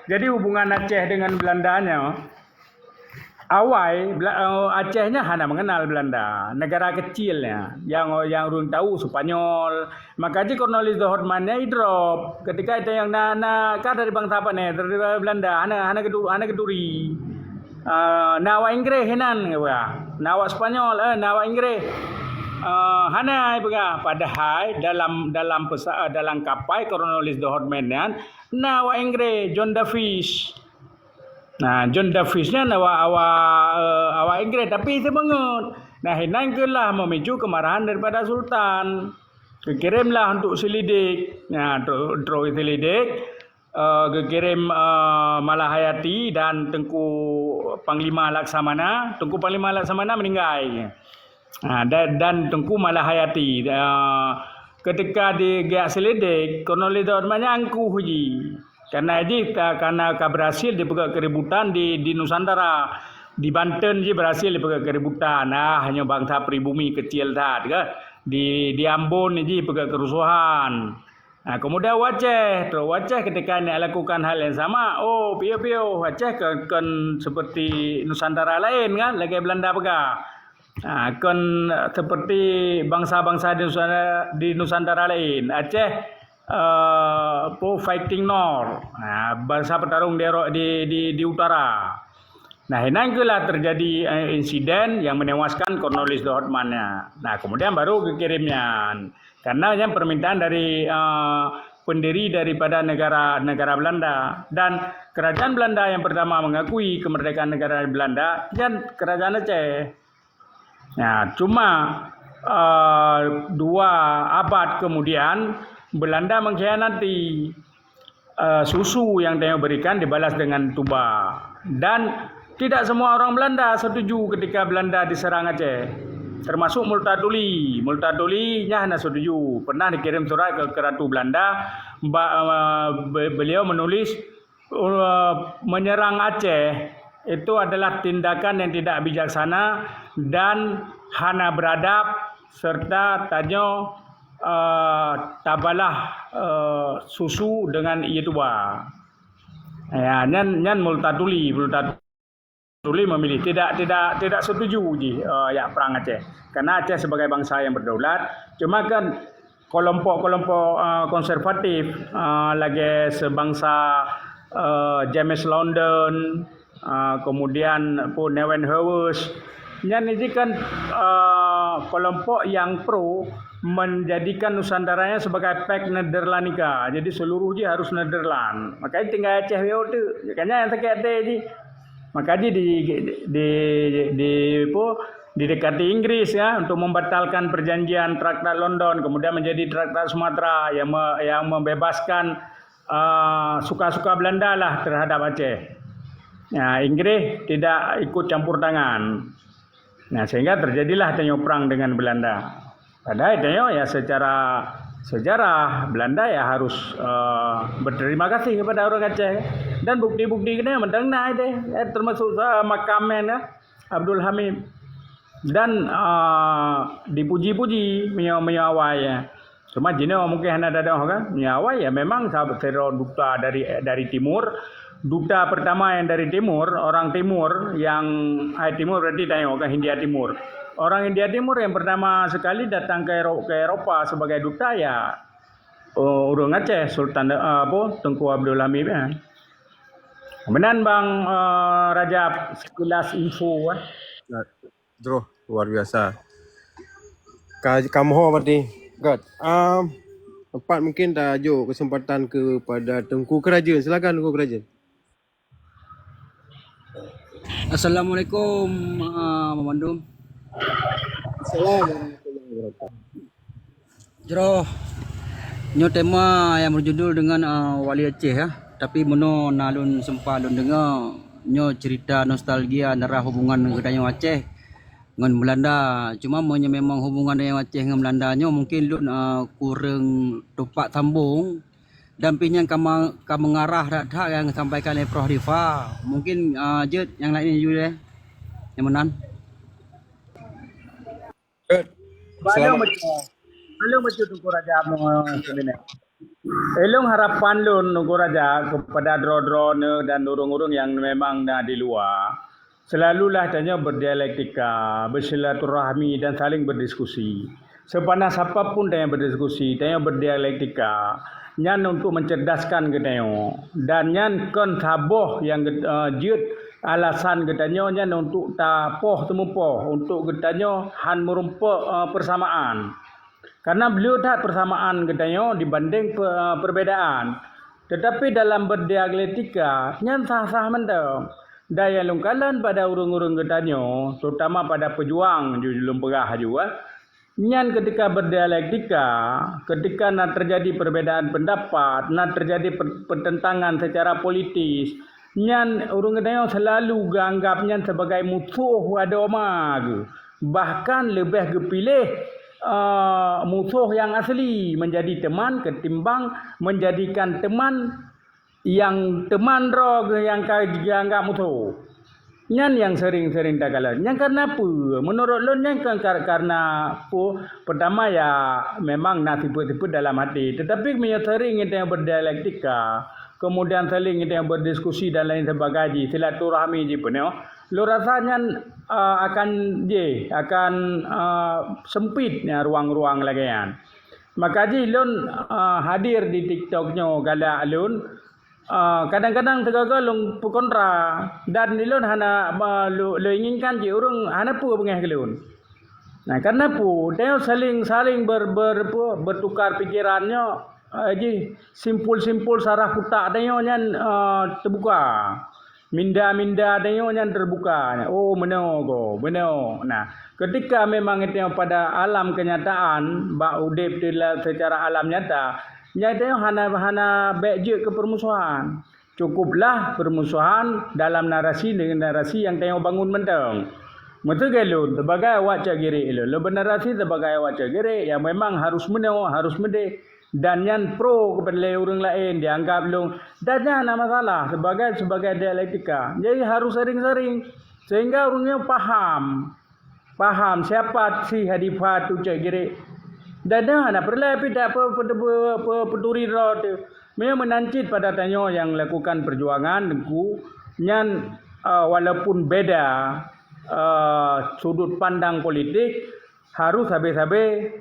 jadi hubungan Aceh dengan Belandanya, awal Acehnya hanya mengenal Belanda, negara kecilnya yang orang tahu Spanyol. Makanya Cornelis de Houtman-nya drop ketika itu yang dari bangsa apa nih dari Belanda, anak keduri, nawa Inggris hinan, nawa Spanyol, nawa Inggris. Hana ibaga padahal dalam kapal Cornelis de Houtman nawa Inggris John Davis. Nah, John Davis-nya nawa Inggris tapi semangat. Nah, hinangkelah memicu kemarahan daripada Sultan. Dikirimlah untuk selidik. Nah, terus selidik dikirim Malahayati dan Tengku Panglima Laksamana. Tengku Panglima Laksamana meninggal. Dan Tengku Malahayati ketika dia selidik, Cornelis de Houtman angkuh ji karena berhasil dipegang keributan di Nusantara, di Banten ji berhasil dipegang keributan, hanya bangsa pribumi kecil tadi kan, di Ambon ji pegang kerusuhan. Nah, kemudian Aceh ketika ini lakukan hal yang sama, pio Aceh kan seperti Nusantara lain kan, lagi Belanda pegang. Nah, kan seperti bangsa-bangsa di Nusantara lain, Aceh fighting north, bangsa petarung di utara. Nah, inangkelah terjadi insiden yang menewaskan Cornelis de Houtman-nya. Nah, kemudian baru dikirimnya, karena yang permintaan dari pendiri daripada negara Belanda, dan kerajaan Belanda yang pertama mengakui kemerdekaan negara Belanda dan kerajaan Aceh. Nah, cuma 2 abad kemudian Belanda mengkhianati susu yang dia berikan dibalas dengan tuba. Dan tidak semua orang Belanda setuju ketika Belanda diserang Aceh. Termasuk Multaduli. Multadulinya hanya setuju. Pernah dikirim surat ke Ratu Belanda. Beliau menulis menyerang Aceh itu adalah tindakan yang tidak bijaksana dan hana beradab serta tanya tabalah susu dengan ituba. Ya, nyan Multaduli memilih tidak setuju ya perang Aceh. Karena Aceh sebagai bangsa yang berdaulat, cuma kan kelompok-kelompok konservatif lagi sebangsa James London, kemudian pun Neven Howes, nyan ini kan kelompok yang pro menjadikan Nusantaranya sebagai pek Nederlandika. Jadi seluruh je harus Nederland. Makanya tinggal Aceh tu. Makanya yang sakit hati je. Makanya didekati Inggris ya untuk membatalkan perjanjian Traktat London, kemudian menjadi Traktat Sumatera yang membebaskan suka-suka Belanda lah terhadap Aceh. Ya, Inggris tidak ikut campur tangan. Nah, sehingga terjadilah tanya perang dengan Belanda. Padahal ya secara sejarah Belanda ya harus berterima kasih kepada orang Aceh. Dan bukti-bukti ini mendengar deh, termasuk makamnya Abdul Hamid. Dan dipuji-puji miawai. Cuma jino mungkin hanya ada kan miawai ya memang sahabat duta dari timur. Duta pertama yang dari timur, orang timur yang timur berarti tengok ke Hindia Timur. Orang India Timur yang pertama sekali datang ke Eropa sebagai duta ya orang Aceh, Sultan Tengku Abdul Hamid. Benar Bang Rajab, sekilas info. Bro, luar biasa. Kamu berarti. God. Tempat mungkin dah ajuk kesempatan kepada Tengku Kerajaan. Silakan Tengku Kerajaan. Assalamualaikum Memandum. Jero nyo tema yang berjudul dengan Wali Aceh ya. Tapi meno nalun sempat lun dengar nyo cerita nostalgia antara hubungan dengan Aceh dengan Belanda. Cuma memang hubungan dengan Aceh dengan Belanda nyo mungkin lun kurang tupak sambung. Dan pinjang kamu mengarah dak yang disampaikan oleh Prof Rifa. Mungkin Jet yang lainnya juga yang menan. Belum macam Tengku Raja sebenarnya. Elong harapan lun Tengku Raja kepada drone dan urung-urung yang memang dah di luar. Selalulah tanya berdialektika, bersilaturahmi dan saling berdiskusi. Sepanas apapun tanya berdiskusi, tanya berdialektika. Nyan untuk mencerdaskan ketanya. Dan nyan kon saboh yang jut alasan ketanya nyan untuk tapoh temupoh untuk ketanya han merumpa persamaan. Karena beliau tak persamaan ketanya dibanding perbedaan. Tetapi dalam berdialektika nyan sah-sah mendam. Daya lungkalan pada urung-urung ketanya, terutama pada pejuang julum perah juga. Nyan ketika berdialektika, ketika nak terjadi perbedaan pendapat, nak terjadi pertentangan secara politis, nyan urung kedai selalu anggap nyan sebagai musuh agama ke. Bahkan lebih kepilih musuh yang asli menjadi teman ketimbang menjadikan teman yang teman roh yang anggap musuh. Nyan yang sering-sering tak kalah. Nyan karena apa? Menurut lo nyan kan karena apa? Pertama ya memang nak tipu-tipu dalam hati. Tetapi dia sering kita yang berdialektika. Kemudian sering kita yang berdiskusi dan lain sebagainya. Silaturahmi je pun. Lo rasanya akan sempitnya ruang-ruang lagi kan. Maka ji lon hadir di TikToknya galak lon. Kadang-kadang tergagal long kontra dan nilon hana lo inginkan je urang hana pu bengah kelun. Nah, karena pu dia saling bertukar pikirannya simpul-simpul sarah putak dia nyan terbuka. minda-minda tengok yang terbuka. Oh benar. Nah, ketika memang itu pada alam kenyataan, bak udip secara alam nyata, nyatanya hana baik je ke permusuhan. Cukuplah permusuhan dalam narasi dengan narasi yang tengok bangun menteng. Betul ke lu? Sebagai awak cagiri lu. Lu bernarasi sebagai awak cagiri yang memang harus menang, harus mendek. Dan yang pro kepada orang lain dianggap lu. Dan jangan ada masalah sebagai dialektika. Jadi harus sering-sering. Sehingga orangnya faham siapa si hadifat tu cagiri. Dan ada perlu tidak peduli rot. Memang menancit pada tanya yang lakukan perjuangan dengku. Yang walaupun beda sudut pandang politik harus habis-habis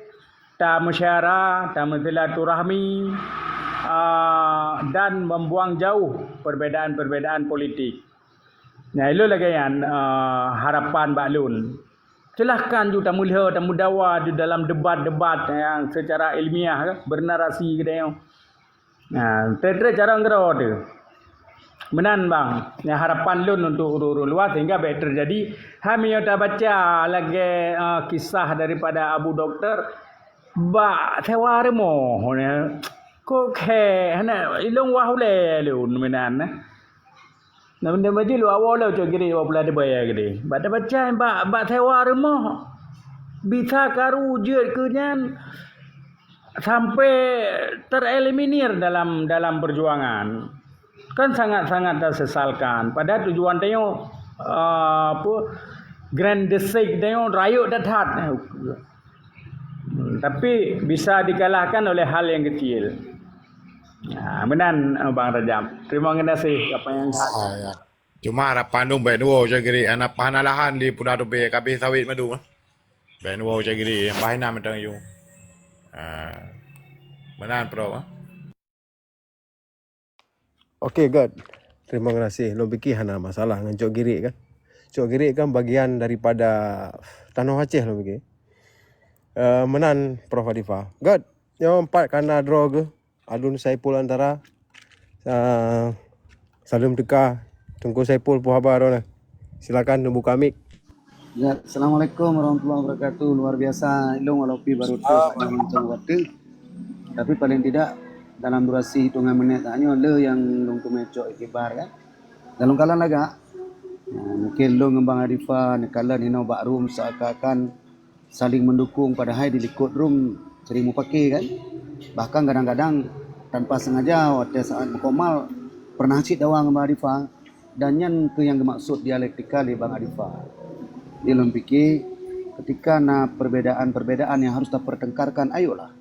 tak mesyarah, tak silaturahmi dan membuang jauh perbedaan-perbedaan politik. Nah, itu lagi yang harapan Baklun. Silahkan juga mulia dan mudawa di dalam debat-debat yang secara ilmiah bernarasi gitu. Nah, cara ngero tu. Menan bang, yang harapan lun untuk urut-urut luar sehingga baik terjadi. Kami dah baca lagi kisah daripada Abu Doktor. Ba sewa remo, kok ke, ilong wahule lun menan. Namun dia macam lu awal lu cakap dia pula ada bayar gede. Baca ba sewa remo, bisa karu je kenyan sampai tereliminir dalam perjuangan. Kan sangat-sangat tersesalkan. Pada tujuan tengok grand desik tengok rayuk datat. Tapi bisa dikalahkan oleh hal yang kecil. Nah, benan Bang Rajab. Terima kasih apa yang Cuma harapan tu baik dua cakiri anak panalahan di Pulau Tobe kabeh sawit madu. Baik dua cakiri yang bahina mentang you. Benan pro. Okey, God. Terima kasih. Lo fikir hana masalah dengan Cok Girik kan. Cok Girik kan bagian daripada Tanah Aceh lo fikir. Menan Prof Hadifa. God, yang empat kena draw ke. Alun Saipul antara Salim Teka, Tengku Saipul Puhabar lah. Silakan buka mic. Ya, Assalamualaikum warahmatullahi wabarakatuh. Luar biasa ilung walaupun baru tu macam waktu. Tapi paling tidak dalam durasi hitungan menit hanya le yang long tu mecok ikibar kan. Dalam kalan laga mungkin lo ngembang Hadifa nekala nino bakrum seakan saling mendukung padahal di likut room serimu pakai kan. Bahkan kadang-kadang tanpa sengaja waktu saat berkomal pernah cik dawang ngembang Hadifa dan yang ke yang dimaksud dialektika di Bang Hadifa. Dia long fikir ketika na perbedaan-perbedaan yang harus dipertengkarkan ayolah.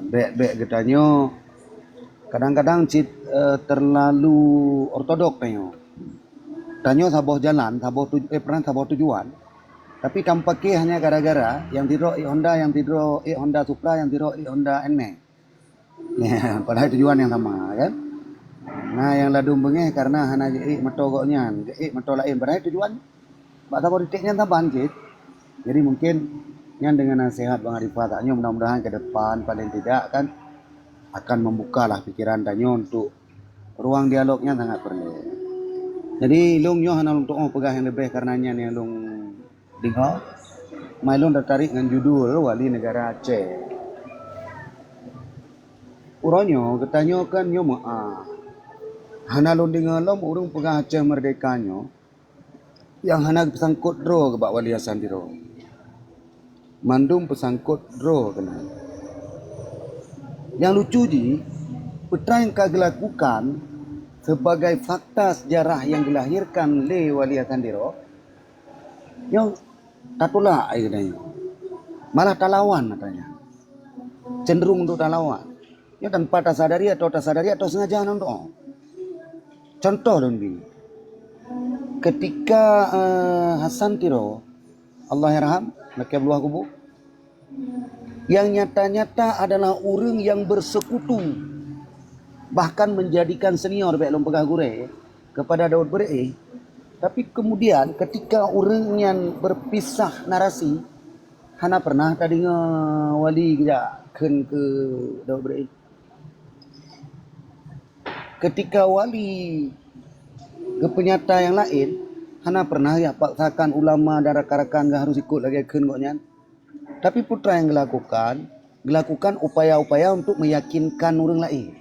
Baik-baik katanya kadang-kadang terlalu ortodok tanya saboh jalan pernah saboh tujuan tapi tampaknya hanya gara-gara yang tidro Honda yang tidro Honda Supra yang tidro Honda NMAX ya, padahal tujuan yang sama kan. Nah yang ladu bengeh karena hanya matogoknya mato lain padahal tujuan bak saboh titiknya tambahan cit. Jadi mungkin yang dengan nasihat Bang Hadifa taknya mudah-mudahan ke depan paling tidak kan akan membukalah pikiran tanya untuk ruang dialognya sangat perlu. Jadi long nyo hana untuk pegah yang lebih karenanya yang long dengar. Mai long tertarik dengan judul Wali Negara Aceh. Uronyo katanya kan nyo hana long dengar long urung pegah Aceh merdekanya yang hana pesangkut dro ke Bak Wali Hasan Diro. Mandum pesangkut draw kena. Yang lucu ji, peta yang kau lakukan sebagai fakta sejarah yang dilahirkan oleh Wali Hasan Diro, yang tatulah katanya. Malah talawan katanya. Cenderung untuk talawan. Ya tanpa tasadari atau sengaja untuk. Contoh dong ketika Hasan Diro, Allah yarham, Nakib luah kubur. Yang nyata-nyata adalah orang yang bersekutu. Bahkan menjadikan senior baik lom pegah gure kepada Daud Bere. Tapi kemudian ketika orang yang berpisah narasi, hana pernah tadi wali tidak ke Daud Bere. Ketika wali Kepenyata yang lain, hana pernah ya paksakan ulama dan rakan-rakan harus ikut lagi kengoknya. Tapi putra yang dilakukan upaya-upaya untuk meyakinkan orang lain.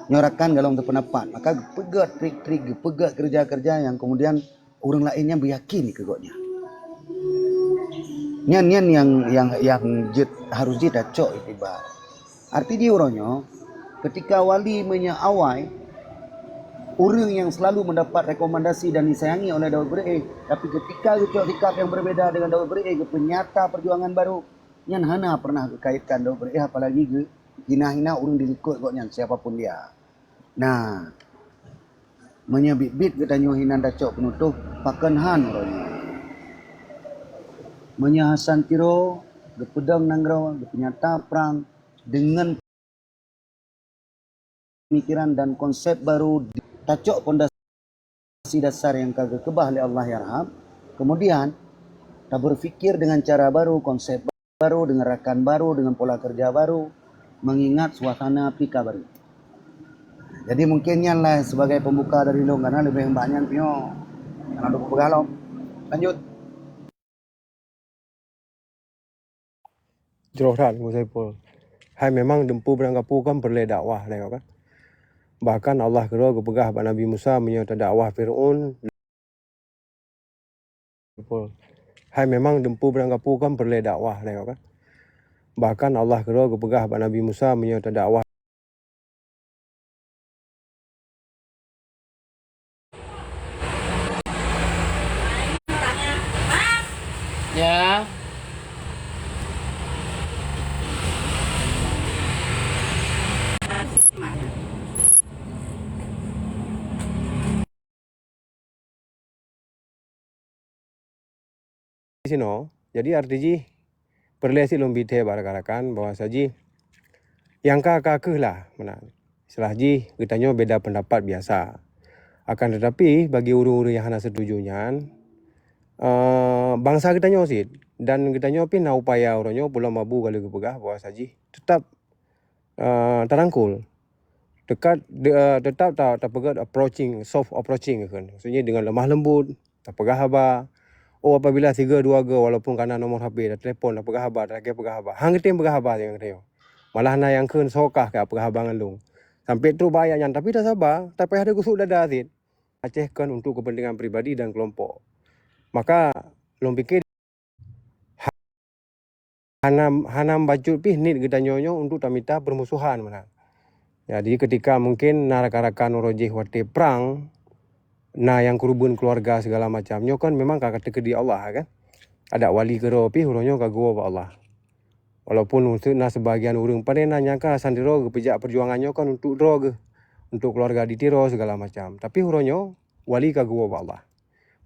Nyorakan dalam pendapat. Maka pegat trik-trik, pegat kerja-kerja yang kemudian orang lainnya beryakin kegoknya. Nyan yang harus dicocok itibar. Arti dia orangnya ketika wali menyaawai orang yang selalu mendapat rekomendasi dan disayangi oleh Daud Beri, tapi ketika cocok sikap yang berbeda dengan Daud Beri, penyata perjuangan baru, nyan hana pernah kaitkan Daud Beri, apalagi hina-hina orang diikut kok nyan siapapun dia. Nah, menyebit-bit kita hinan dacok penutup pakan han orangnya. Menyahasan tiro, gepedang nangrau, gepenyata perang dengan pemikiran dan konsep baru tacok pondasi dasar yang kagak kebah oleh Allah yarham. Kemudian kita berfikir dengan cara baru, konsep baru, dengan rekan baru, dengan pola kerja baru, mengingat suasana pika baru. Jadi mungkinnya lah sebagai pembuka dari long karena lebih banyak pio karena duk begalom. Lanjut. Jerohan Musaipul. Hai memang dempu beranggapu kan perle dakwah lah kan. Bahkan Allah kira kepegah pada Nabi Musa menyerta dakwah Fir'aun. Hai memang dempu beranggapu kan perle dakwah lah kan. Bahkan Allah kira kepegah pada Nabi Musa menyerta dakwah. Ya. Sino, jadi artinya perle si lombi te barakarakan bahwa saji yang kakak lah mana. Setelah ji kitanya beda pendapat biasa. Akan tetapi bagi uru-uru yang hana setujunya, bangsa kitanya sih dan kitanya pun na upaya orangnya pulau mabu kalau kepegah bahwa saji tetap terangkul. Tetap tak pegat approaching, soft approaching kan. Maksudnya dengan lemah lembut, tak pegah haba. Oh apabila 3-2 walaupun karena nomor HP dan telefon tak pegah haba, tak pegah haba. Hang kita pegah haba yang dia. Malah na yang kun sokah ke pegah haba ngalung. Sampai tu bayarnya tapi tak sabar, tapi ada kusuk dada asid. Acehkan untuk kepentingan pribadi dan kelompok. Maka long pikir hanam baju pih nit kita nyonyo untuk tamita permusuhan mana. Jadi ketika mungkin narakan-rakan rojih wate perang, nah yang kurubun keluarga segala macamnya kan memang kakak teka di Allah kan. Ada wali kero pi huronyo kagua ba Allah. Walaupun untuk na sebagian urang pada nanya kan sandiro pejak perjuangannya kan untuk drog, untuk keluarga ditiro segala macam. Tapi huronyo wali kagua ba Allah.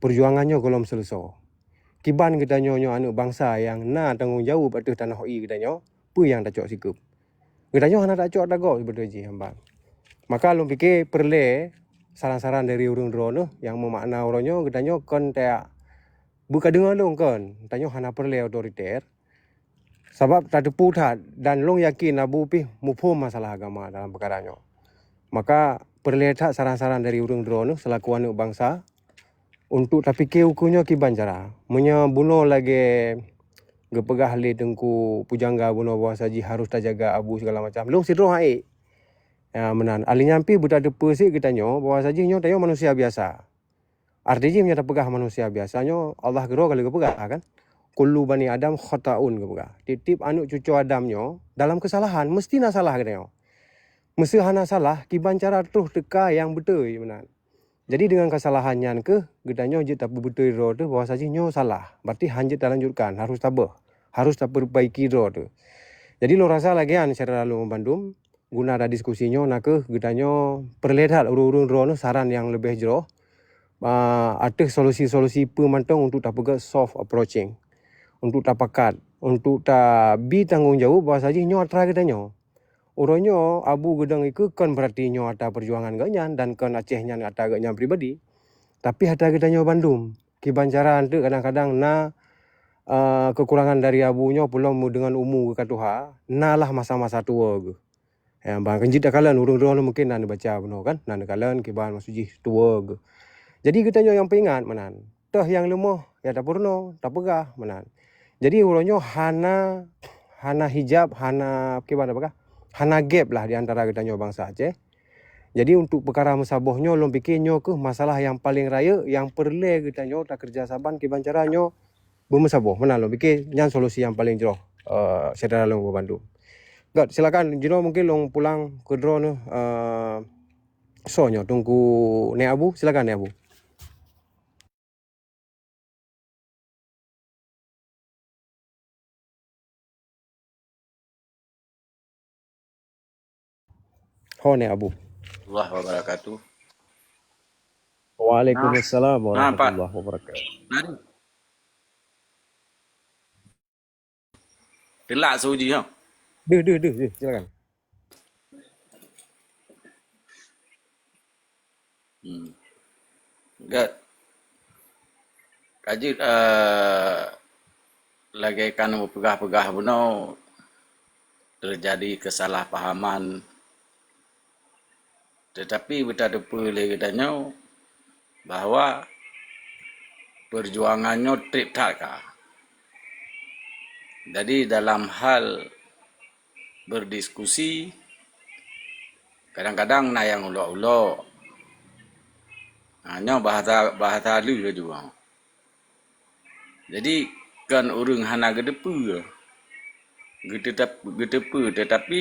Perjuangannya belum selesai. Kiban kita nyonyo anak bangsa yang na tanggung jawab atas tanah hoi kita nyo, pu yang tak cok sikup. Kita nyo hana tak cok dago sebetulnya hambang. Maka lu fikir perle saran-saran dari urang drone yang memakna orangnya kita nyo kan tak buka dengar long kan. Kita nyo hana perle otoriter. Sebab tak tepu tak dan long yakin abu pi mufhum masalah agama dalam perkara nyo. Maka perle tak saran-saran dari urang drone selaku anak bangsa untuk tapi ke ukunya kiban cara. Munya bunuh lagi gepegah le tengku pujangga bunuh bawa saji harus tak jaga abu segala macam. Long sidro hai. Ya menan ali nyampi buta depe sik kita nyo bawa saji nyo tayo manusia biasa. Artinya nya tak pegah manusia biasanya Allah gero kali kepegah kan. Kullu bani Adam khata'un kepegah. Titip anak cucu Adam nyo dalam kesalahan mesti nak salah kita nyo. Mesti hana salah kiban cara terus teka yang betul menan. Jadi dengan kesalahannya ke kita nyo je tak betul ro tu bawa saji nyo salah. Berarti hanjit tak lanjutkan harus tabah. Harus tak perbaiki ro tu. Jadi lo rasa lagian secara lalu membandum guna ada diskusinya nak ke kita nyo perlihat urung-urung drone saran yang lebih jero. Ada solusi-solusi pemantang untuk tak pegat soft approaching. Untuk tak pakat, untuk tak bi tanggung jawab bahawa saja nyo atra kita nyo. Orangnya abu gedang itu kan berarti nyo ada perjuangan ganyan dan kan Acehnya ada ganyan pribadi. Tapi hata kita nyo Bandung. Kiban cara tu kadang-kadang na kekurangan dari abunya pulau dengan umur ke katuha, nalah masa-masa tua ke. Ya bang kenjit kalian urung-urung mungkin nan baca benar kan. Nan kalian kiban masuji tua ke. Jadi kita yang peringat menan. Tah yang lemah ya tak purno, tak pegah menan. Jadi uronyo hana hijab, hana gimana bakah? Hana gap lah di antara kita bangsa Aceh. Jadi untuk perkara musabohnya long pikirnya ke masalah yang paling raya yang perlu kita tak kerja saban kiban caranya bermusaboh menan long pikir yang solusi yang paling jauh saudara long berbantu. God, silakan Jino mungkin long pulang ke drone sonyo tunggu Nek Abu, silakan Nek Abu. Ho Nek Abu. Allah wabarakatuh. Waalaikumsalam Pak. warahmatullahi wabarakatuh. Nari. Telak suji ha. Deh, silakan. Gak. Kajit lagi kan pegah-pegah benar terjadi kesalahpahaman. Tetapi kita boleh katanya bahwa perjuangannya trip tak. Jadi dalam hal berdiskusi kadang-kadang na yang ulok-ulok hanya bahasa lu juga. Jadi kan orang hana gedepu tetapi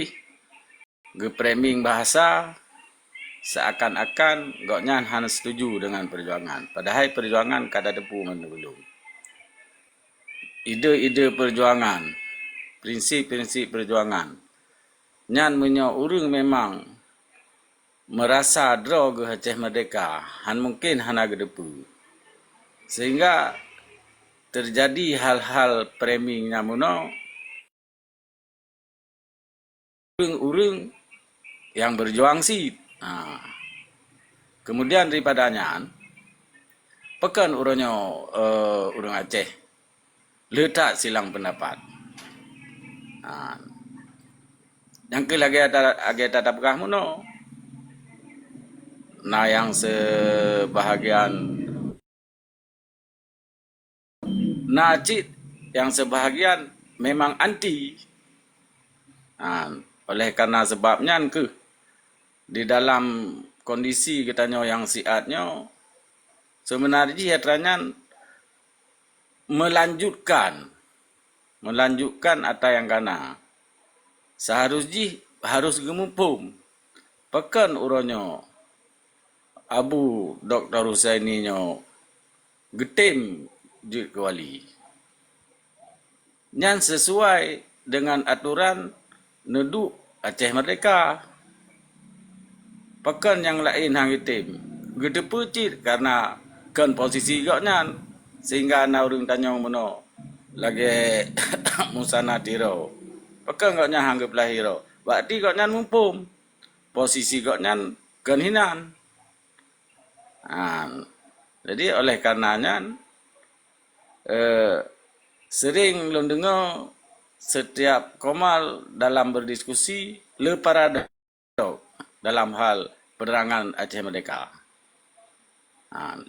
framing bahasa seakan-akan goknya hana setuju dengan perjuangan. Padahal perjuangan kada depu mana belum. Ide-ide perjuangan, prinsip-prinsip perjuangan. Nyan punya orang memang merasa draw ke Aceh Merdeka, mungkin hana gedepu. Sehingga terjadi hal-hal framing namuno orang-orang yang berjuang sih. Kemudian daripadanya pekan orang Aceh letak silang pendapat. Yang ke lagi ada apakah muno na yang sebahagian Najib yang sebahagian memang anti. Oleh karena sebabnya ke di dalam kondisi katanya yang siatnya sebenarnya hatrannya melanjutkan apa yang kana. Seharusnya harus gemupum. Pekan uronyo Abu Dr. Husaini nyo getim jut kuali. Nyan sesuai dengan aturan neduk Aceh Merdeka. Pekan yang lain hang getim. Gede pucit karena kan posisi goknya sehingga ana urang tanya mono lagi musana tiro. Pekan goknya hang belah hiro. Berarti goknya mumpum. Posisi goknya kan hinan. Jadi oleh karenanya sering lo dengar setiap komal dalam berdiskusi le parada dalam hal penerangan Aceh Merdeka.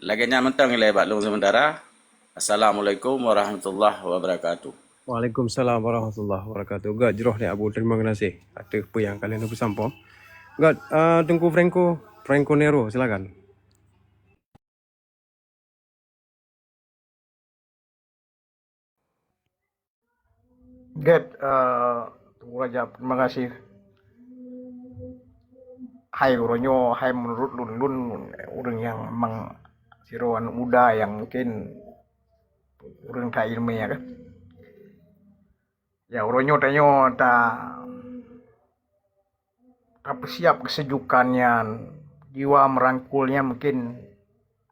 Lagi mentang lebat long sementara. Assalamualaikum warahmatullahi wabarakatuh. Waalaikumsalam warahmatullahi wabarakatuh. God, jeroh Nek Abu, terima kasih atas apa yang kalian bersampaikan. God, tunggu Franco Nero, silakan. Tunggu aja, terima kasih. Hai uronyo, hai menurut lun orang yang memang siroan muda yang mungkin orang tak ilmiah kan. Ya uronyo tanyo tak siap kesejukannya, jiwa merangkulnya mungkin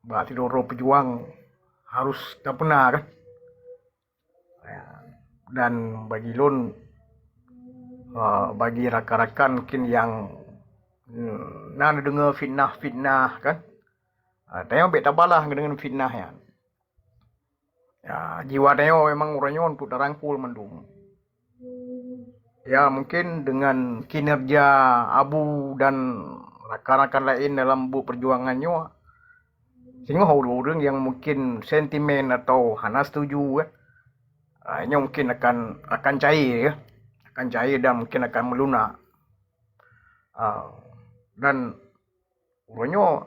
berarti doro pejuang harus tak pernah kan. Dan bagi lun, bagi rakan-rakan mungkin yang nak dengar fitnah kan, tayo bet tabalah dengan fitnah ya. Jiwa tayo memang orangnya untuk terangkul mendung. Ya mungkin dengan kinerja Abu dan rakan-rakan lain dalam perjuangannya, Sehingga orang yang mungkin sentimen atau hana setuju ini mungkin akan cair akan cair dan mungkin akan melunak. Dan urangnya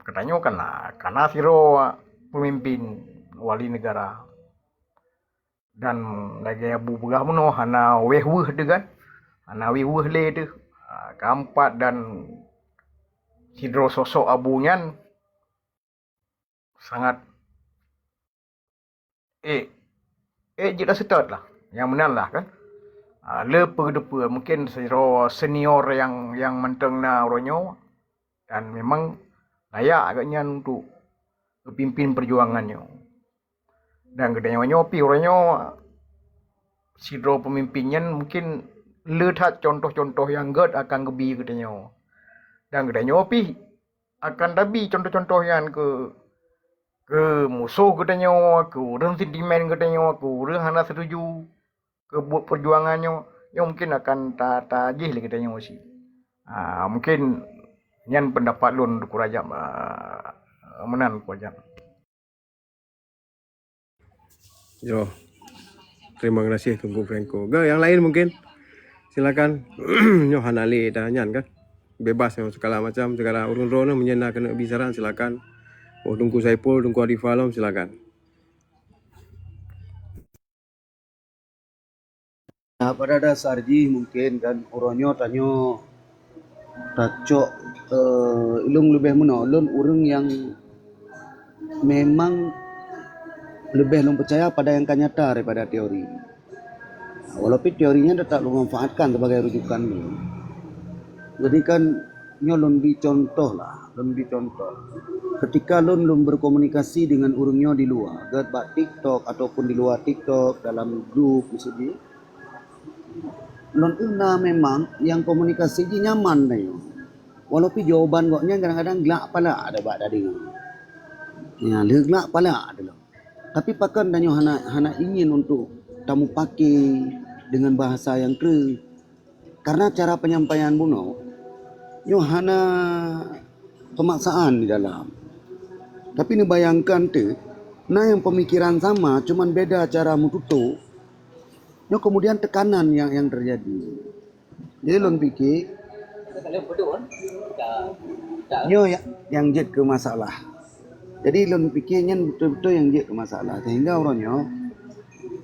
katanya karena siro pemimpin wali negara dan lagi abu begah mono hana weh tu kan, hana weh le tu keempat dan sidro sosok abunya sangat jika setut lah yang menang lah kan. Lepa mungkin sidro senior yang menteng na orangnya dan memang layak agaknya untuk pimpin perjuangannya. Dan kedanya pi orangnya sidro pemimpinnya mungkin lihat contoh-contoh yang ged akan gebi kedanya. Dan kedanya pi akan tabi contoh-contoh yang ke musuh kedanya, ke orang sentimen kedanya, ke orang hana setuju ke buat perjuangannya yang mungkin akan tajih lagi kedanya mesti. Mungkin yang pendapat lun kurajam menan kurajam. Yo, terima kasih Tunggu Franco. Yang lain mungkin silakan. Yohan Ali dah nyan kan, bebas yang segala macam, segala urun-urun menyena kena bisaran silakan. Tunggu Saipul, Tunggu Arif Alam silakan. Pada dasarnya mungkin kan orangnya tanya tacok ilung lebih menolong orang yang memang lebih percaya pada yang nyata daripada teori. Walaupun teorinya tetap memanfaatkan sebagai rujukan. Jadi kan nyolon dicontoh lah, ketika lon berkomunikasi dengan orangnya di luar, baik TikTok ataupun di luar TikTok dalam grup misalnya, lon memang yang komunikasinya nyaman nih. Walaupun jawaban koknya kadang-kadang gelak pala ada bak tadi. Ya, gelak pala ada loh. Tapi pakan danyo hana ingin untuk tamu pakai dengan bahasa yang keren. Karena cara penyampaian buno yo hana pemaksaan di dalam. Tapi ni bayangkan tu, nah yang pemikiran sama cuman beda cara mututu. Yo kemudian tekanan yang terjadi. Jadi lon fikir yo yang jet ke masalah. Jadi lon pikirnya betul-betul yang jet ke masalah. Sehingga orangnya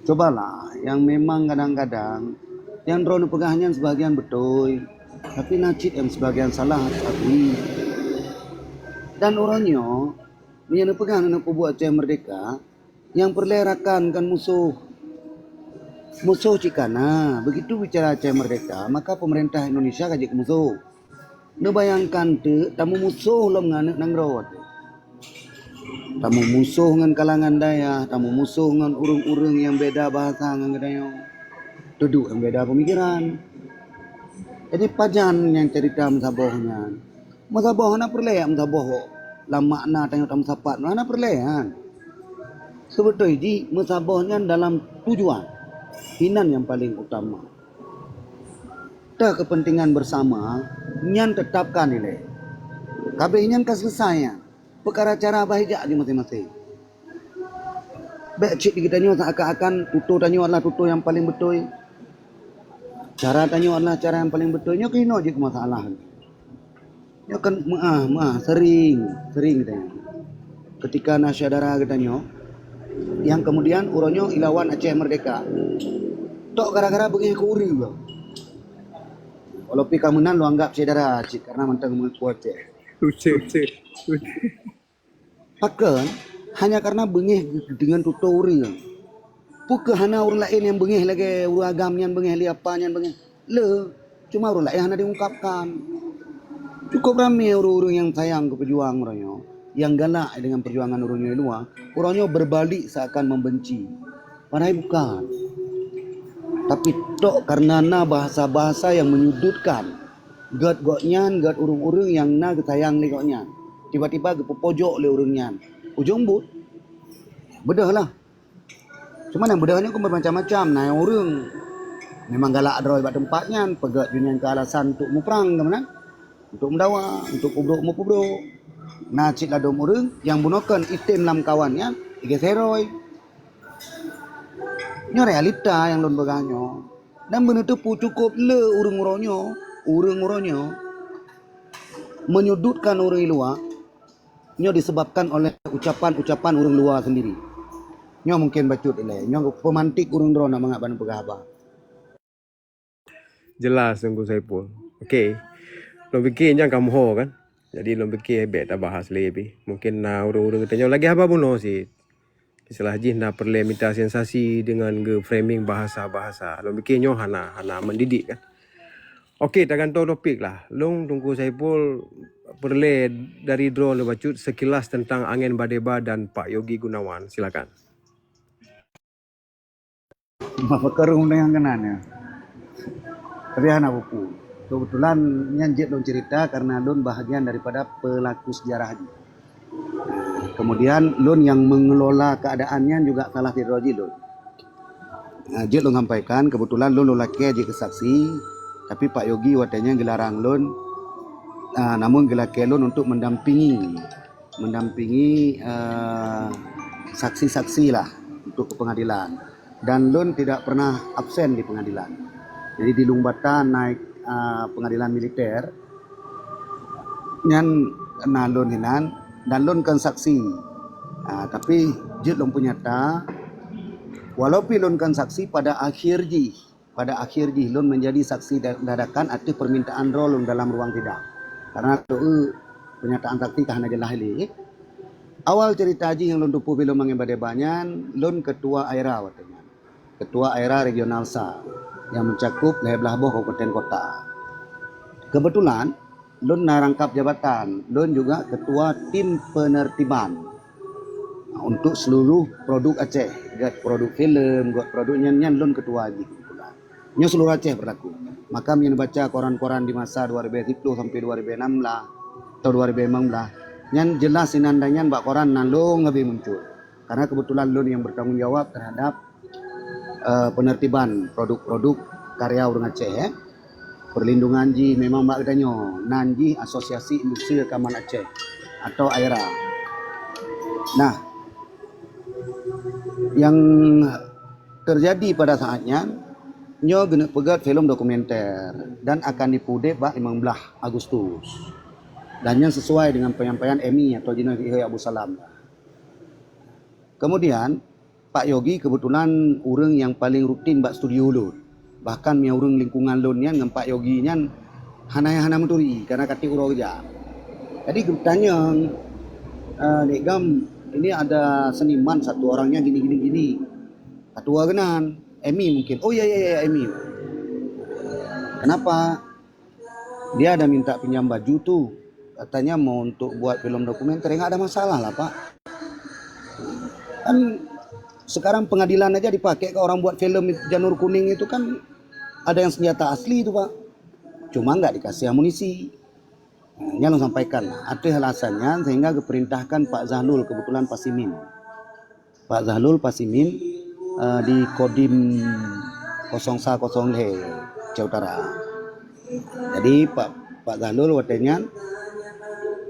cobalah yang memang kadang-kadang yang drone pegahnya sebagian betul, tapi nacit yang sebagian salah tapi dan orangnya yang pegang nak buat Aceh Merdeka yang perlerakan kan musuh cikana. Begitu bicara Aceh Merdeka, maka pemerintah Indonesia kaji ke musuh. Bayangkan tu tamu musuh lo menganak nang rawat. Tamu musuh dengan kalangan daya, tamu musuh dengan urung-urung yang beda bahasa dengan kedaya, duduk yang beda pemikiran. Jadi pajan yang cerita masabohnya, masaboh nak perlayan masaboh, lah makna tanya tamu sapat, mana perlayan. Sebetulnya di masabohnya dalam tujuan, hinan yang paling utama. Dah kepentingan bersama, nyan tetapkan nilai. Kabeh nyan kas selesai. Perkara cara bahijak di masing-masing. Baik cik kita tanya seakan-akan tutur tanya adalah tutur yang paling betul. Cara tanya adalah cara yang paling betul. Nyo kena je ke masalah. Nyo kan sering kita. Ketika nasyadara kita nyo, yang kemudian uronyo ilawan Aceh Merdeka. Tok gara-gara begini ke uri bang. Walaupun kamunan lu anggap saudara cik karena mentang mengaku Aceh. Pakan hanya karena bengih dengan tutori. Bukan hanya orang lain yang bengih lagi, orang agam yang bengih, liapa yang bengih. Cuma orang lain hanya diungkapkan. Cukup ramai orang-orang yang sayang ke pejuang orangnya, yang galak dengan perjuangan orangnya luar, orangnya berbalik seakan membenci. Padahal bukan. Tapi tok karena bahasa-bahasa yang menyudutkan. Gad-godnya, gad urung-urung yang sayang ligoknya. Tiba-tiba ke pojok le urungnya. Ujung but. Bedah lah. Cuma yang bedahnya pun bermacam-macam. Nah yang urung memang galak adroy buat tempatnya. Pegat dunia ke alasan untuk muperang ke mana? Untuk mendawa, untuk kubruk. Nah cik ladom urang yang bunokan item lam kawannya igeseroi. Nyo realita yang lon beganyo. Dan menutup cukup le urang-uronyo menyudutkan orang luar. Nyo disebabkan oleh ucapan-ucapan orang luar sendiri. Nyo mungkin bacut ile. Nyo pemantik urang drona mangak ban pegahaba. Jelas tunggu Saipul. Okey. Lo fikir jangan kamu ho kan. Jadi lo fikir hebat dah bahas lebih. Mungkin urang-urang tanya lagi apa buno sih. Istilah jih nak perlu minta sensasi dengan framing bahasa-bahasa. Lo fikir nyo hana mendidik kan. Okey, tergantung topik lah. Long tunggu Saipul perle dari drone le bacut sekilas tentang angin badeba dan Pak Yogi Gunawan. Silakan. Mafakarung dengan kenanya. Tapi anak buku. Kebetulan nyanjit lon cerita karena lon bahagian daripada pelaku sejarah haji. Kemudian lon yang mengelola keadaannya juga salah tiroji lon. Jit lon sampaikan kebetulan lon lelaki aja kesaksi, tapi Pak Yogi watanya gelarang lon. Namun gelake lon untuk mendampingi saksi-saksi lah untuk ke pengadilan. Dan lon tidak pernah absen di pengadilan. Jadi di Lungbata naik pengadilan militer, nyan lon hinan dan lon kan saksi. Tapi jit lon punya walaupun lon kan saksi pada akhir ji lon menjadi saksi dadakan arti permintaan lon dalam ruang sidang. Karena itu pernyataan saksi kahana jelah ini. Awal cerita haji yang lon dupu film mangembade banyan, lon ketua AIRA watanya. Ketua AIRA Regional SA yang mencakup Leheh Belahboh Kabupaten Kota. Kebetulan lon narangkap jabatan, lon juga ketua tim penertiban untuk seluruh produk Aceh, gat produk film, gat produk nyan lon ketua haji kebetulan. Nyo seluruh Aceh berlaku. Maka yang baca koran-koran di masa 2010 sampai 2016 atau 2015, nyan jelas sinandanya bak koran nalung lebih muncul. Karena kebetulan lon yang bertanggung jawab terhadap penertiban produk-produk karya orang Aceh. Perlindungan ji memang bak danyo nanji Asosiasi Industri Rekaman Aceh atau AIRA. Nah, yang terjadi pada saatnya nyo gena pegat film dokumenter dan akan dipude bak 15 Agustus. Dan yang sesuai dengan penyampaian EMI atau Jenderal Ihya Abu Salam. Kemudian Pak Yogi kebetulan orang yang paling rutin bak studio lon. Bahkan mia orang lingkungan lon dengan Pak Yogi nyan hana menturi karena kati urang kerja. Jadi tanya Dek Gam, ini ada seniman satu orangnya gini. Ketua kenan Emi mungkin. Oh ya Emi. Kenapa? Dia ada minta pinjam baju tuh. Katanya mau untuk buat film dokumenter. Enggak ada masalah lah Pak. Kan sekarang pengadilan aja dipakai ke orang buat film Janur Kuning itu kan ada yang senjata asli itu Pak. Cuma enggak dikasih amunisi. Yang sampaikan. Ada alasannya sehingga diperintahkan Pak Zahlul kebetulan Pasimin. Pak Zahlul Pasimin di Kodim 010 Aceh Utara. Jadi Pak Zahlul watenya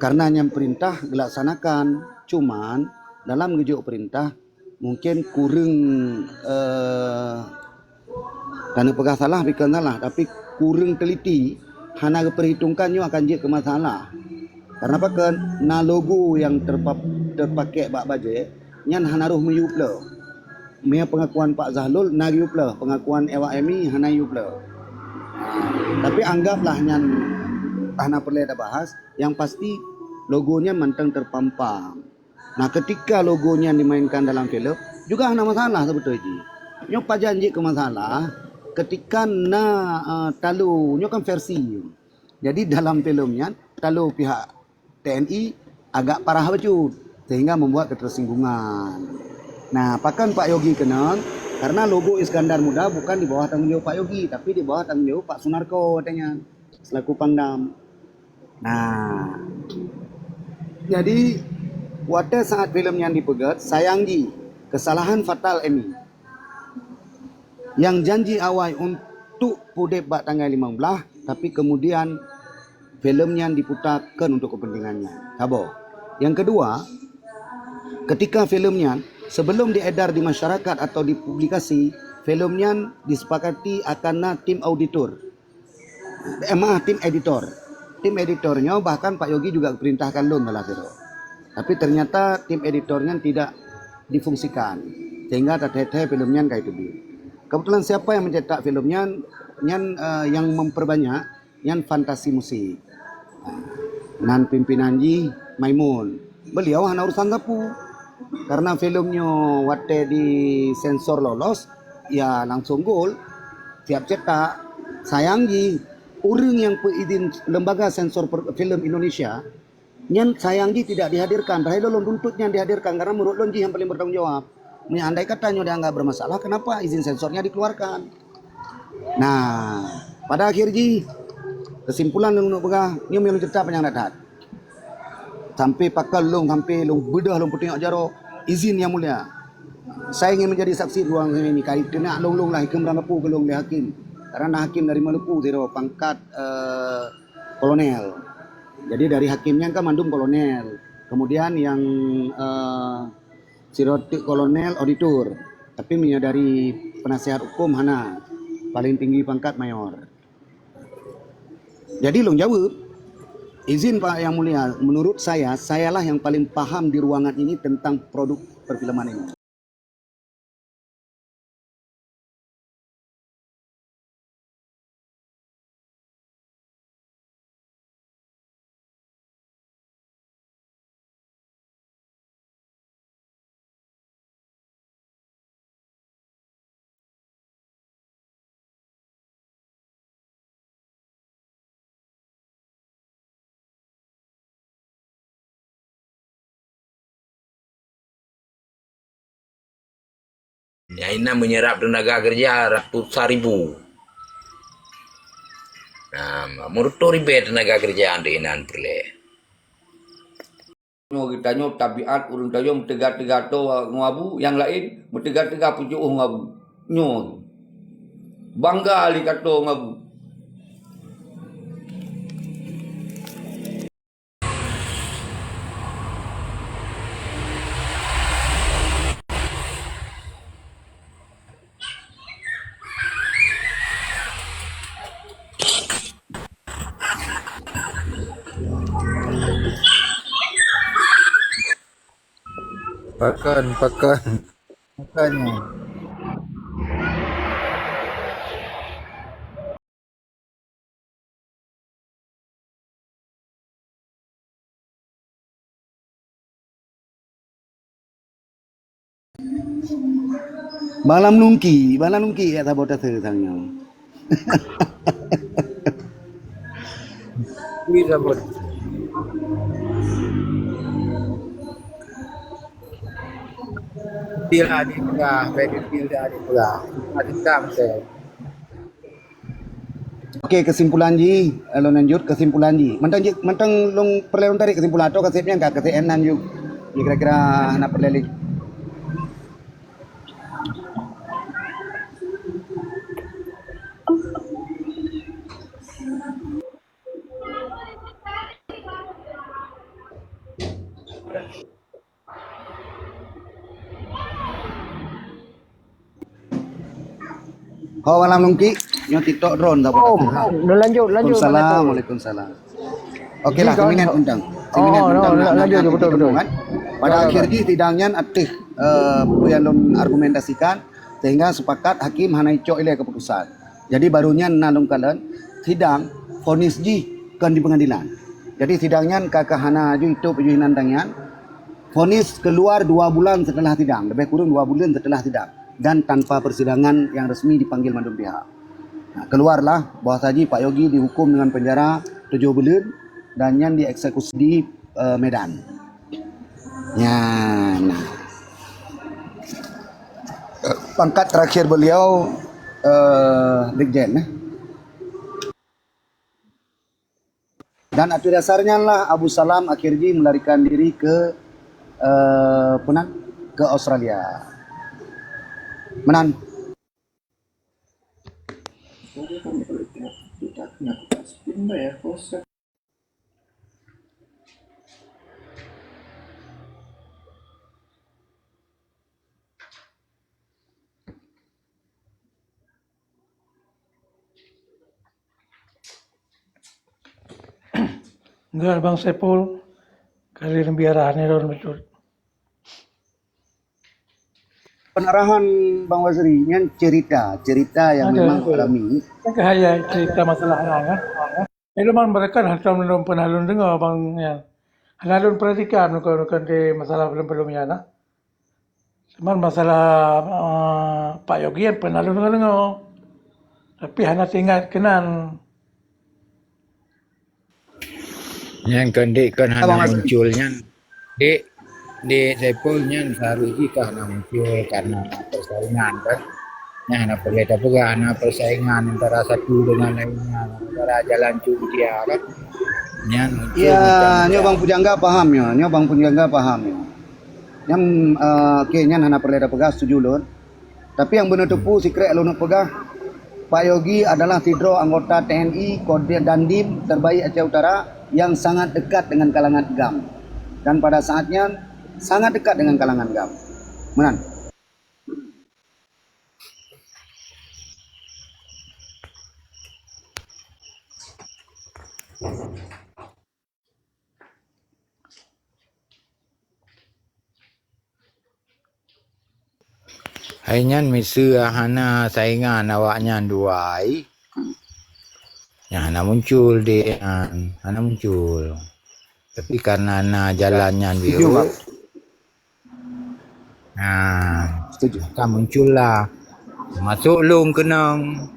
karena yang perintah dilaksanakan, cuman dalam ngejuk perintah mungkin kurang karena pegah salah bikin salah, tapi kurang teliti hana perhitungkannya akan jadi ke masalah. Karena apa kan na logo yang terpakai bak baje nyan hanaruh meyuplo. Mia pengakuan Pak Zahlul nagyuplah, pengakuan Ewa Emi hanayuplah. Tapi anggaplah nyan hana perlu ada bahas, yang pasti logonya mantang terpampang. Nah, ketika logonya dimainkan dalam film juga hana masalah sebetulnya. Nyo janji ke masalah ketika talu nyo kan versi. Jadi dalam filmnya talu pihak TNI agak parah becut sehingga membuat ketersinggungan. Nah, pakan Pak Yogi kenal karena logo Iskandar Muda bukan di bawah tanggung jawab Pak Yogi, tapi di bawah tanggung jawab Pak Sunarko katanya selaku Pangdam. Nah, jadi pada saat filmnya dipegat, sayangji kesalahan fatal Emi. Yang janji awal untuk pudep bak tanggal 15, tapi kemudian filmnya diputarkan untuk kepentingannya. Kabo. Yang kedua, ketika filmnya sebelum diedar di masyarakat atau dipublikasi, filmnya disepakati akan tim auditor. Tim editor. Tim editornya bahkan Pak Yogi juga perintahkan lun malah itu. Tapi ternyata tim editornya tidak difungsikan. Sehingga ternyata filmnya kayak itu. Kebetulan siapa yang mencetak filmnya? Yang memperbanyak yang fantasi musik. Nan pimpinan Ji Maimun. Beliau hanya urusan gapu. Karena filmnya waktu di sensor lolos, ya langsung gol. Siap cetak. Sayang Ji, orang yang izin lembaga sensor film Indonesia, sayang Ji tidak dihadirkan. Padahal lon runtutnya dihadirkan karena menurut lon Ji yang paling bertanggung jawab. Andai katanya dianggap bermasalah, kenapa izin sensornya dikeluarkan? Nah, pada akhirnya kesimpulan untuk pegah, ini yang cerita panjang datat. Sampai pakal long, sampai long bedah long putih jaro izin yang mulia. Saya ingin menjadi saksi ruang ini kait kena long lah hakim rangapu ke long le hakim. Karena hakim dari Maluku zero pangkat kolonel. Jadi dari hakimnya kan mandum kolonel. Kemudian yang sirotik kolonel auditor. Tapi dari penasihat hukum hana paling tinggi pangkat mayor. Jadi long jawab, izin Pak Yang Mulia, menurut sayalah yang paling paham di ruangan ini tentang produk perfilman ini. Ya ini menyerap tenaga kerja ratusan ribu. Nah, menurut ribet tenaga kerja andinan perle. Kita nyo tabiat urun tayo mentegak-tegak to ngabu, yang lain mentegak-tegak pucuk ngabu. Nyo. Bangga ali kato ngabu. Pakan. Makanya. Balam nungki kata bota tangnya. Bisa buat. Bila di tengah, bila di tengah. Ada sampai. Oke, kesimpulan Ji, lo lanjut kesimpulan Ji. Mentang long perlu tarik kesimpulan atau kasepnya enggak kasep enan juga. Kira-kira nak perlu. Kau malam nungki, nyo TikTok drone tak Oh, lanjut. Waalaikumsalam. Okey lah, keminan undang. Lanjut, betul. Pada akhirnya sidangnya aktif yang argumentasikan sehingga sepakat hakim hanai cok ilai keputusan. Jadi barunya nalung kalian sidang vonis ji kan di pengadilan. Jadi sidangnya kakak hana ju itu pejuinan tangan. Vonis keluar 2 bulan setelah sidang, lebih kurang 2 bulan setelah sidang. Dan tanpa persidangan yang resmi dipanggil mandum pihak. Nah, keluarlah bahwa saji Pak Yogi dihukum dengan penjara 7 bulan dan yang dieksekusi di Medan. Ya, nah. Pangkat terakhir beliau Brigjen. Dan akhir dasarnya lah Abu Salam akhirnya melarikan diri ke Australia. Menan. Enggak Bang Sepul. Kali biarah ni ron betul. Penarahan Bang Wazri yang cerita yang memang alami. Kan kaya cerita masalah kan. Memang mereka hantam belum pernah lun dengar Bang ya. Halun perhatikan nukan di masalah belum-belumnya nah. Cuman masalah Pak Yogi yang pernah lun dengar. Tapi hanya ingat kenan. Yang kendik kan hanya munculnya. Dek Saipulnya seharusnya karena muncul karena persaingan kan. Nah, boleh tapi karena persaingan antara satu dengan lainnya, antara jalan dia kan. Ya, nyo Bang Pujangga paham ya, Yang kayaknya hana perleda pegah setuju lun. Tapi yang benar tepu secret lun pegah Pak Yogi adalah tidro anggota TNI Kodir Dandim terbaik Aceh Utara yang sangat dekat dengan kalangan GAM. Dan pada saatnya sangat dekat dengan kalangan GAM. Menan. Hainyan misa hana saingan awaknya duai. Ya hana muncul hana muncul. Tapi karena jalannya biru. Nah, setuju. Kan muncullah. Masuk lung kenang.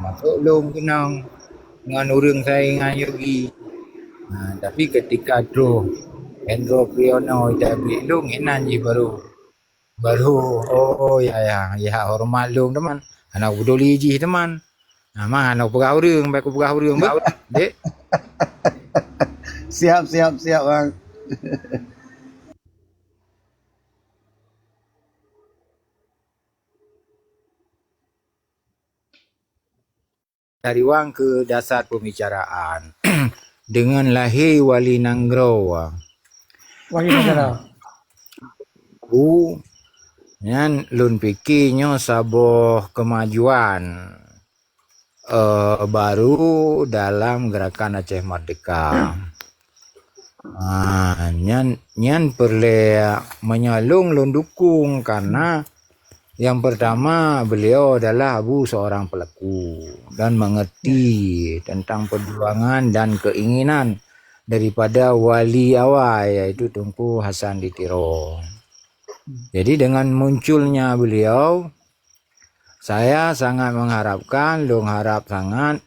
Masuk lung kenang. Dengan orang saingan Yogi. Nah, tapi ketika Hendro Priyono dah beli lung, enan je baru ya hormat lung teman. Anak peduli je teman. Nah, anak pegah orang, baik pegah orang dek. Siap Bang. Dari wang ke dasar pembicaraan dengan lahir Wali Nanggro. Wali negara. Yang lun fikirnya sabuh kemajuan baru dalam gerakan Aceh Merdeka. Nyan perlu menyalung lun dukung karena yang pertama beliau adalah seorang pelaku dan mengerti tentang perjuangan dan keinginan daripada wali awal yaitu Tunku Hasan Ditiro. Jadi dengan munculnya beliau, saya sangat mengharapkan, harap sangat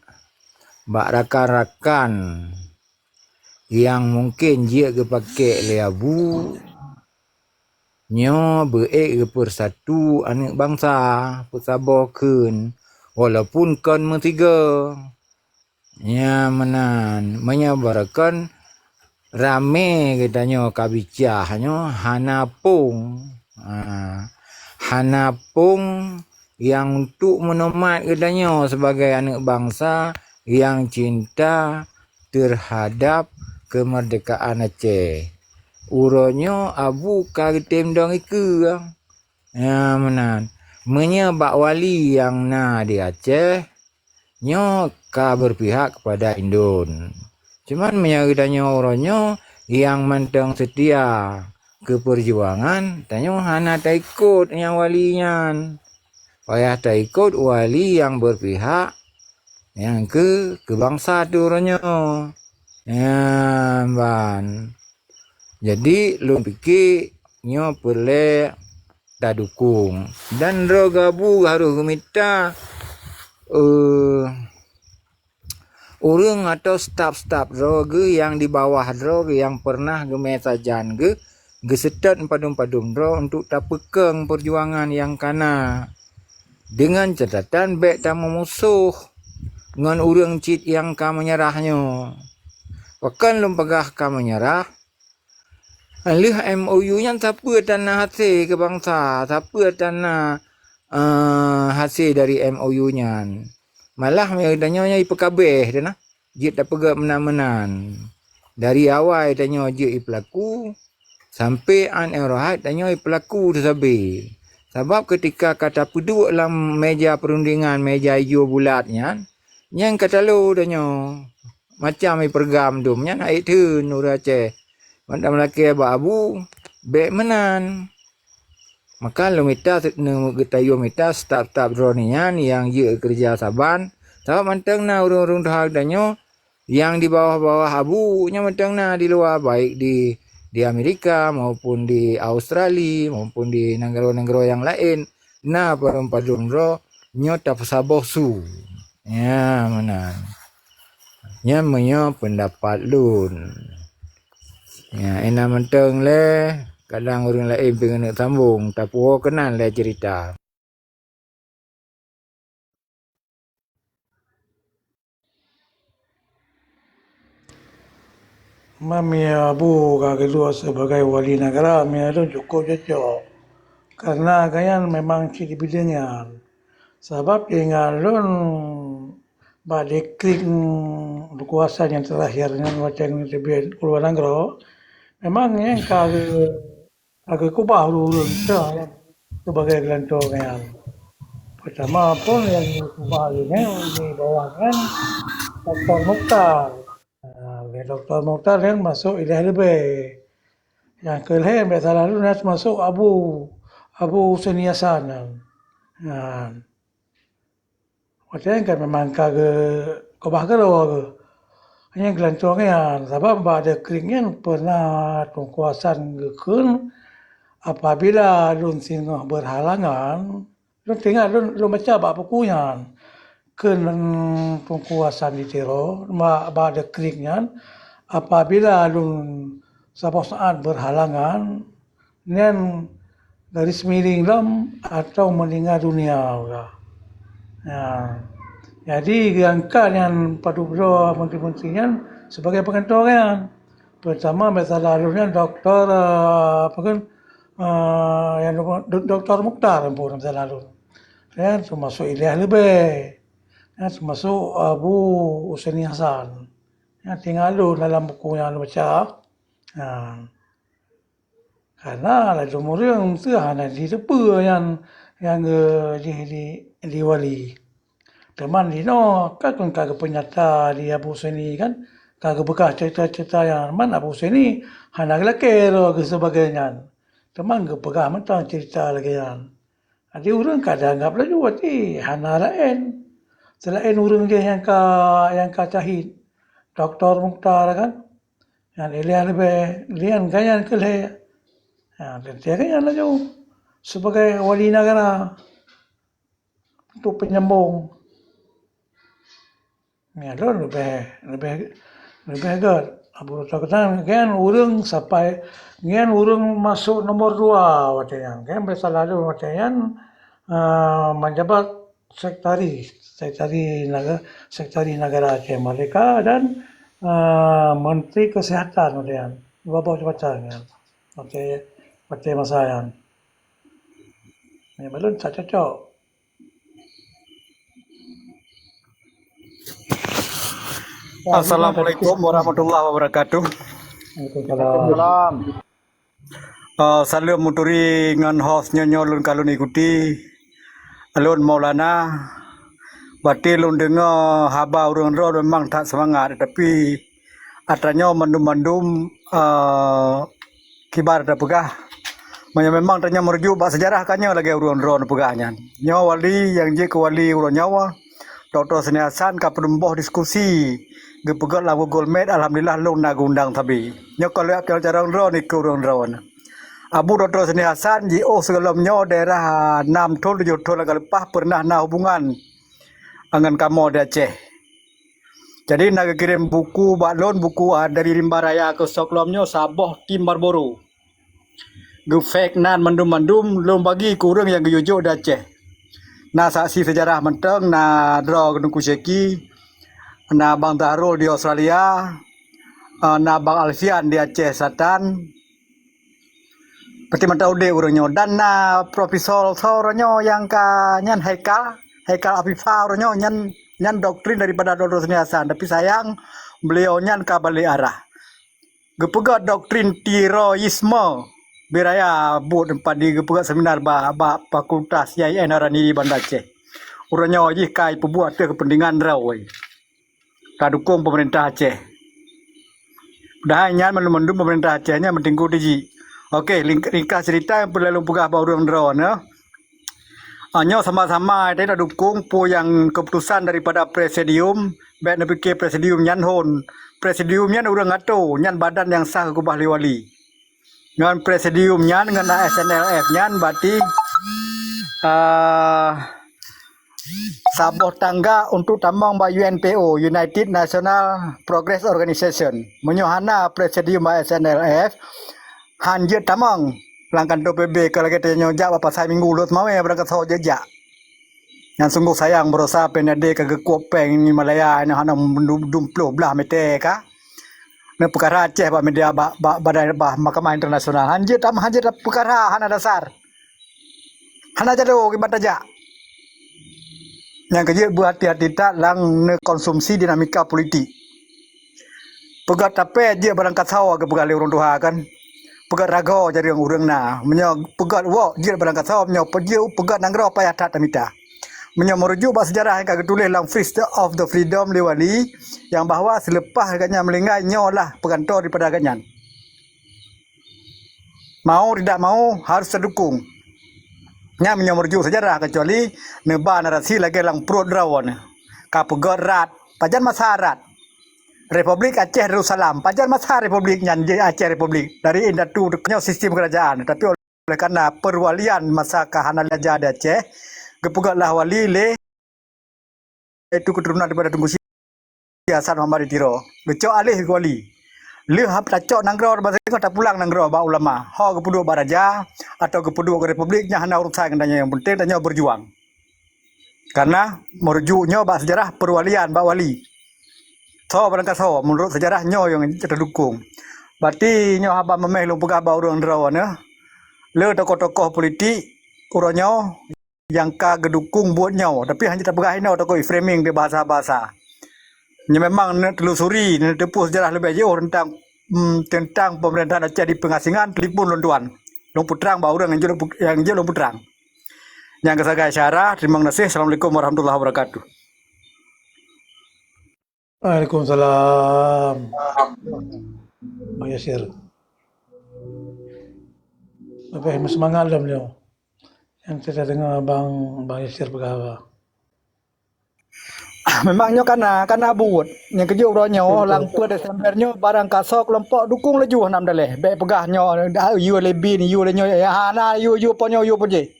bak rakan-rakan yang mungkin dia kepakai leabu nyo beek persatu anak bangsa persabakan walaupun kan mentiga nya menyabarkan rame katanya kabicahnya hanapung yang untuk menomat katanya sebagai anak bangsa yang cinta terhadap kemerdekaan Aceh. Uronyo abu karitim dong iku menyebab wali yang di Aceh nyo berpihak kepada Indon. Cuman menyaridanya uronyo yang mentang setia ke perjuangan tanyo hana taikut yang walinya. Payah taikut wali yang berpihak yang ke bangsa tu uronyo. Jadi lu fikir nyo perlu tak dukung dan rogabu harus minta orang atau staf roga yang di bawah roga yang pernah gemesajan gesetat padum-padum ro untuk tak pekeng perjuangan yang kana dengan catatan baik tak memusuh dengan orang cit yang ka menyerahnya. Bahkan lu pegah ka menyerah alih MOU-nya siapa tanah hasil ke bangsa, siapa tanah hasil dari MOU-nya. Malah mereka ipekabeh dah dia tak pegak menan-menan. Dari awal tanya dia pelaku sampai an erahat tanya pelaku tersebut. Sebab ketika kata duduk dalam meja perundingan, meja hijau bulatnya, yang kata lu tanya macam ai pergam dum nya naik tu nura ce mandam laki ba abu be menan maka lo mita ne getayo mita staf-staf dronian yang ye kerja saban sabab manteng na urung-urung dah danyo yang di bawah-bawah abu nya manteng na di luar baik di Amerika maupun di Australia maupun di negara-negara yang lain na padum ro nyo tap saboh su ya menan nya menyo pendapat lun ya ena menteng le kadang orang lain pengen nak sambung tapi kenan le cerita Mami Abu kedua sebagai wali negara Mia itu cukup cocok karena kayan memang ciri bidangnya sebab dengan lun badekring kuasa yang terakhir dengan wacana lebih keluar negara memang yang kagak kubah dulu sebagai gelantor kayan pertama pun yang kubah ini di bawah kan Dr. Mukhtar. Dr. Mukhtar yang masuk Ilah Lebih. Yang kelihatan biasa lalu nak masuk Abu Hussein Hasan. Macam kan memang kagak kebahagero. Hanya gelantornya sebab ada keringnya pernah tungkuasan gekun apabila lun singoh berhalangan lun tinggal lun baca bab bukunya tungkuasan di tero pada keringnya apabila lun sabah saat berhalangan nen garis miring lam atau meninggal dunia ya. Jadi diangkat yang padu bro menteri-menterinya sebagai pengantoran pertama masa lalunya doktor yang Dr. Mukhtar pun masa lalu dan termasuk Ilah Lebih ya, termasuk Abu Hussein Hasan. Ya, tinggal lu dalam buku yang lu baca. Ya. Karena lalu murang tu hanya di depa yang di wali. Teman di no kan kagak penyata di Abu Hussein kan kagak bekas cerita-cerita yang mana Abu Hussein ni hanya lelaki ke sebagainya. Teman ke pegang mentang cerita lagi yang. Ada orang kadang anggap lah juga hanya lain. Selain orang dia yang cahid Dr. Mukhtar kan yang Ilah Lebih lian kayan kelih dan dia kayan lah jauh sebagai wali negara untuk penyambung ya lo lebih agak Abu Bakar kan orang sampai kan orang masuk nomor 2 macam kan biasa lalu macam menjabat Sektari Negara Aceh Merdeka dan Menteri Kesihatan kemudian bawah jabatan kan. Macam masa yang ni belum tak cocok. Assalamualaikum warahmatullahi wabarakatuh. Waalaikumsalam. Salam muturi ngan host nyolun kalun ikuti alun Maulana bati lun dengar haba urang ro memang tak semangat tapi atanya mandum-mandum kibar da pegah memang tanya merujuk bak sejarah kannya lagi urang ro pegahnya nyo wali yang je ke wali urang nyawa Dr. Hussein Hasan ka pedemboh diskusi ge pegat lagu golmet alhamdulillah lun nagundang tabi nyo kalau cara ro ni ke urang ro Abu Dr. Hussein Hasan JO sebelumnya daerah 6 tahun 7 tahun lepas pernah na hubungan dengan kamu di Aceh. Jadi nak kirim buku baklon buku dari Rimba Raya ke Soklomnya Sabah Tim Barboro. Gu fake nan mandum-mandum lom bagi kurang yang gejujuk di Aceh. Na saksi sejarah menteng na draw gunung Kuseki na Bang Tahrul di Australia na Bang Alfian di Aceh Selatan. Peti mata ude urangnya dan na profesor sauranyo yang ka nyan Haikal Afifa urangnya nyan doktrin daripada Dr. Hussein Hasan tapi sayang beliau nyan ka balik arah. Gepegat doktrin terorisme beraya bu tempat di gepegat seminar ba fakultas YIN Arani di Banda Aceh. Urangnya ji kai pebuat kepentingan rawai. tak dukung pemerintah Aceh. Dah nyan mendum pemerintah Acehnya mentinggu diji. Okey, ringkas cerita yang perlu pegah baru drone ya. Hanya sama-sama ada dukung pu yang keputusan daripada presidium, baik nepike presidium nyan hon. Presidium nyan urang ato, nyan badan yang sah ke Bahli Wali. Dengan presidium nyan dengan ASNLF nyan berarti sabuh tangga untuk tambang ba UNPO, United National Progress Organization. Menyohana presidium ASNLF hanje tamang langkan to PB kalau kita nyojak apa saya minggu lut mau ya berangkat so jejak. Yang sungguh sayang berusaha penade ke Kopeng ni Malaya ni hana dumplo belah mete ka. Ne perkara Aceh ba media badan Mahkamah Internasional. Hanje perkara hana dasar. Hana jado ki bataja. Yang kerja berhati-hati tak lang ne konsumsi dinamika politik. Pegat tape je berangkat sawa ke pegali urang tuha kan. Pegat rago jadi orang na. Menyo pegat wok je berangkat sawa menyo pegat nanggro payah tak tamita. Menyo merujuk bah sejarah yang kagak tulis lang Feast of the Freedom Liwali yang bahawa selepas agaknya melinggai nyo lah pegantor daripada agaknya. Mau tidak mau harus terdukung. Nya menyamurju sejarah kecuali neba narasi lagi lang pro drawan ka pegot rat pajan masarat Republik Aceh Darussalam pajan masa Republik nyan je Aceh Republik dari indatu nya sistem kerajaan tapi oleh karena perwalian masa kahanan raja di Aceh gepegatlah wali le itu keturunan daripada Tunku Hasan Muhammad Tiro becok alih wali le hap tacok nanggro bahasa ko tak pulang nanggro ba ulama ho kepudu baraja atau kepudu ke republiknya hana urusan kendanya yang penting tanya berjuang karena merujuknya ba sejarah perwalian ba wali so berangkat so menurut sejarah nyo yang terdukung berarti nyo haba memeh lu pegah ba urang drawan ya le tokoh-tokoh politik uronyo yang ka gedukung buat nyo tapi hanya tak pegah ino tokoh framing di bahasa-bahasa. Ini memang telusuri, tepuh sejarah lebih jauh tentang pemerintahan Aceh di pengasingan telipun lontuan. Long putrang bau orang yang je long putrang. Yang kesagai syarah, terima kasih. Assalamualaikum warahmatullahi wabarakatuh. Waalaikumsalam. Bang Yasir. Apa yang semangat dalam beliau. Yang kita dengar Bang Yasir berkata. Memangnya karena buat yang kerja uronyo lang pu Desembernya barang kasok kelompok dukung laju nam daleh baik pegahnya you lebih ni you lenyo ya hana you ponyo you poje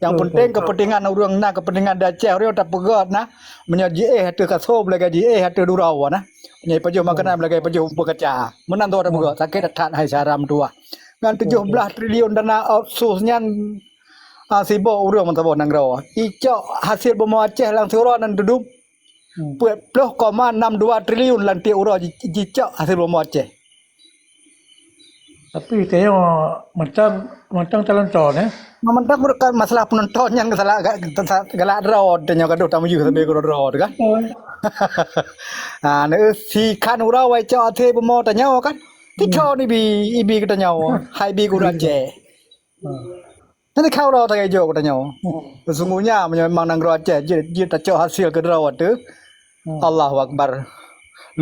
yang penting kepentingan urang na kepentingan Aceh rio tak pegat na menyaji hatu kasob lagi ji hatu durau na nyai pejo makanan lagi pejo pegaca menan tu ada pegat sakit tat hai saram tua ngan 17 triliun dana outsource nyan sibo urang mentabo nanggro ico hasil bemo Aceh lang suron dan duduk 10,62 triliun lanti urang jicak hasil bom Aceh. Tapi tengok mentang talonton Mentang bukan masalah penonton yang salah galak road tanya gaduh tamu juga sampai ke road kan. Ah si kan urang wai cak ate bom tanya kan. Tikau ni ibi kita nyawa, hai bi urang Aceh. Nanti kau dah tak jauh katanya. Sesungguhnya memang nanggro Aceh dia tak cak hasil ke road tu. Allahu Akbar.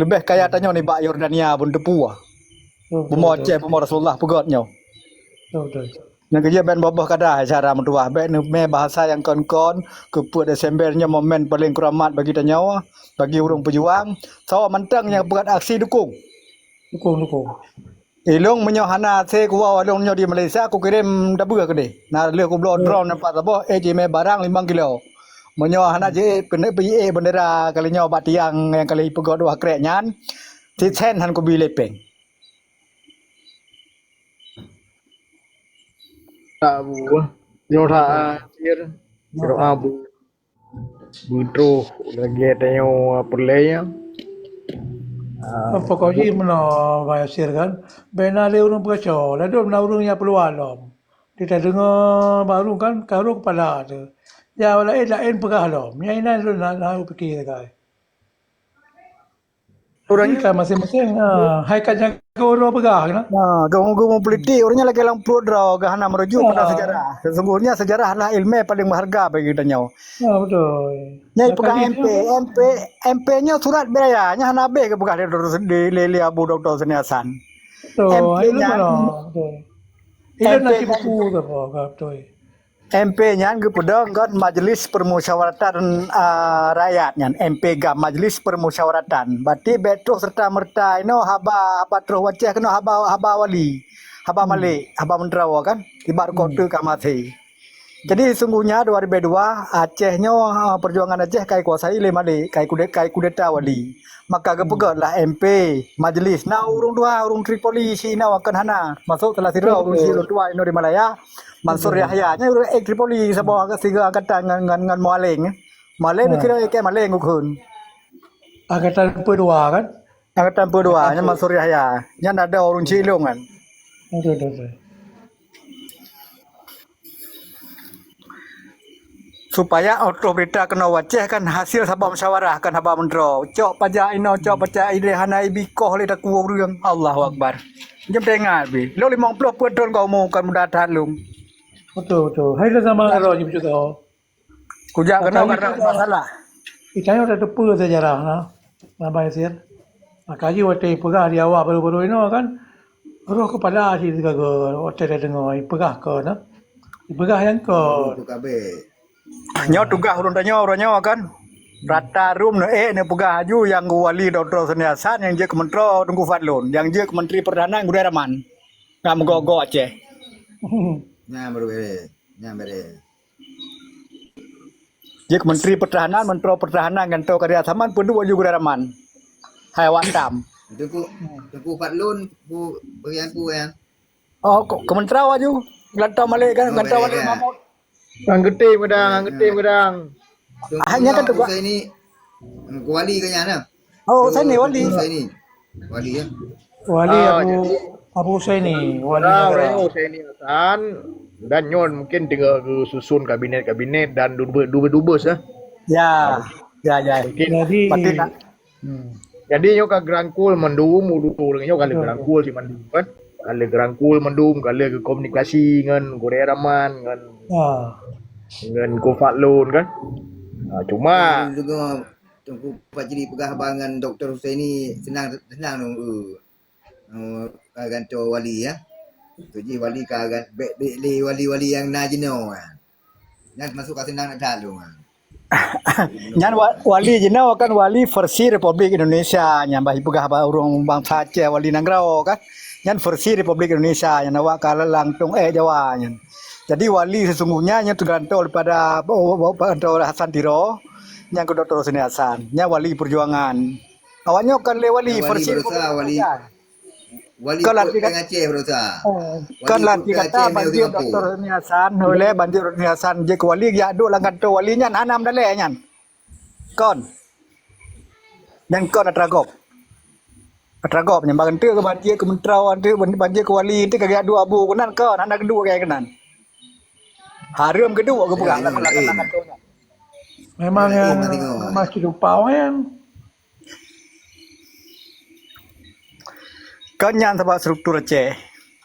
Lebih kaya tanya ni Bak Yordania pun tepu ah. Bemo Aceh bemo Rasulullah pegatnya. Betul. Yang kerja ben babah kada cara mentua. Baik me bahasa yang kon-kon ke Desembernya momen paling keramat bagi tanya bagi urang pejuang. So mentang yang pegat aksi dukung. Dukung. Ilong menyohana se kuwa walong nyo di Malaysia aku kirim dabur ke de. Nah le ku blow drone nampak apa me barang 5 kilo. Menyo hana je PE bendera kali nyo bat tiang yang kali pegot dua krek nyan ti sen han ko bi lepeng Abu nyo tha cier kiro abu butro lagi tanyo perlaya Pokoknya mana Bang Yasir kan bena le urang berkacau lalu mana urangnya peluang lom kita dengar baru kan karo kepala tu ya lain pegah lom yang ini lu nak fikir kai Orang kan masing-masing hai kan jaga orang pegah kan. Nah, gumung politik orangnya lagi lang pro draw gahana merujuk pada sejarah. Sesungguhnya sejarah adalah ilmu paling berharga bagi kita nyaw. Betul. Nyai pegah MP-nya surat berayanya hana be ke pegah di Leli Abu Dr. Seni Hasan. MP-nya Itu nanti buku tu apa betul. MP-nya pedang kan Majelis Permusyawaratan Rakyat nyan MP ga Majelis Permusyawaratan. Berarti betul serta merta haba terus wacah kena haba wali. Haba Malik, haba mendrawa kan ibar kota kamati. Jadi sungguhnya 2002 Acehnya perjuangan Aceh kai kuasai le Malik, kai kudeta wali. Maka gepegotlah MP Majelis. Nah urung Tripoli Sina akan hana masuk telah sira urung si dua di Malaya. Mansur Yahya nya Tripoli sebuah ketiga angkatan dengan Maleng. Maleng kira kayak Maleng ukun. Angkatan kedua kan? Angkatan kedua nya Mansur Yahya. Nya ada orang Cilung kan. Betul. Supaya auto berita kena waceh kan hasil sabab musyawarah kan haba mentro. Cok pajak ide hanai bikoh le taku urang Allahu Akbar. Jam tengah bi. Lo 50 pedon kau mau kan mudah dalung. Betul. Hai sama roh je betul. Kujak kena karena masalah. Itanya ada tepu sejarah nah. Nampai sir. Makaji wate pegah di awak baru-baru ini kan. Roh kepala si gagal wate dengar pegah ke nah. Pegah yang ke Nyo tugas urun tanyo kan. Rata rum ne pegah aju yang wali Dr. Seni Hasan yang je kementro Tengku Fadlun, yang je ke Menteri Perdana Gudai Raman. Ngam gogo Aceh. Nya berbeda. Je ke Menteri Pertahanan, Menteri Pertahanan ganto karya saman pun dua juga Raman. Haiwan dam. Tengku Fadlun bu bagian ku ya. Oh, kementerian aju. Gantau Malik kan, gantau Malik Mahmud. Ang gede medang. Hanya kan tu saya ini wali kayaknya nah. Oh, saya ni wali. Saya ini wali ya. Wali Abu Husaini, wali Orang Husaini Hasan dan nyon mungkin tinggal susun kabinet dan dubes ya. Ya. Mungkin jadi nyo ka gerangkul mendum udu nyo kali gerangkul si mendum kan. Kali gerangkul mendum kali ke komunikasi dengan Gudai Raman dengan Kofadlun kan. Cuma juga Tengku Fajri pegah bangan Dr. Husaini senang dong. Ganto wali ya. Tuji wali kagan wali yang najino kan. Yang masuk ke senang dalu kan. Nyan wali jena kan wali versi Republik Indonesia nyambah pegah urung bangsa Aceh wali Nangrao kan. Nyan versi Republik Indonesia yang awak kala langtung Jawa nyan. Jadi wali sesungguhnya yang tergantung daripada Dr. Hasan Tiro yang ke Dr. Seni Hasan. Nya wali perjuangan. Awaknya kan le wali versi wali kan Aceh berusaha. Kan lanti kata banjir Dr. Seni Hasan oleh banjir Dr. Seni Hasan je ke wali ya duk lang kanto wali nyan hanam dale nyan. Kon. Dan kon atragop. Atragop nyambang tu ke banjir ke mentrawan tu banjir ke wali tu kagak dua abu kenan kon anak kedua kayak kenan. Harum kedua ke pegang lah kantonya. Memang yang masih lupa kan. Kanyan sebab struktur Aceh.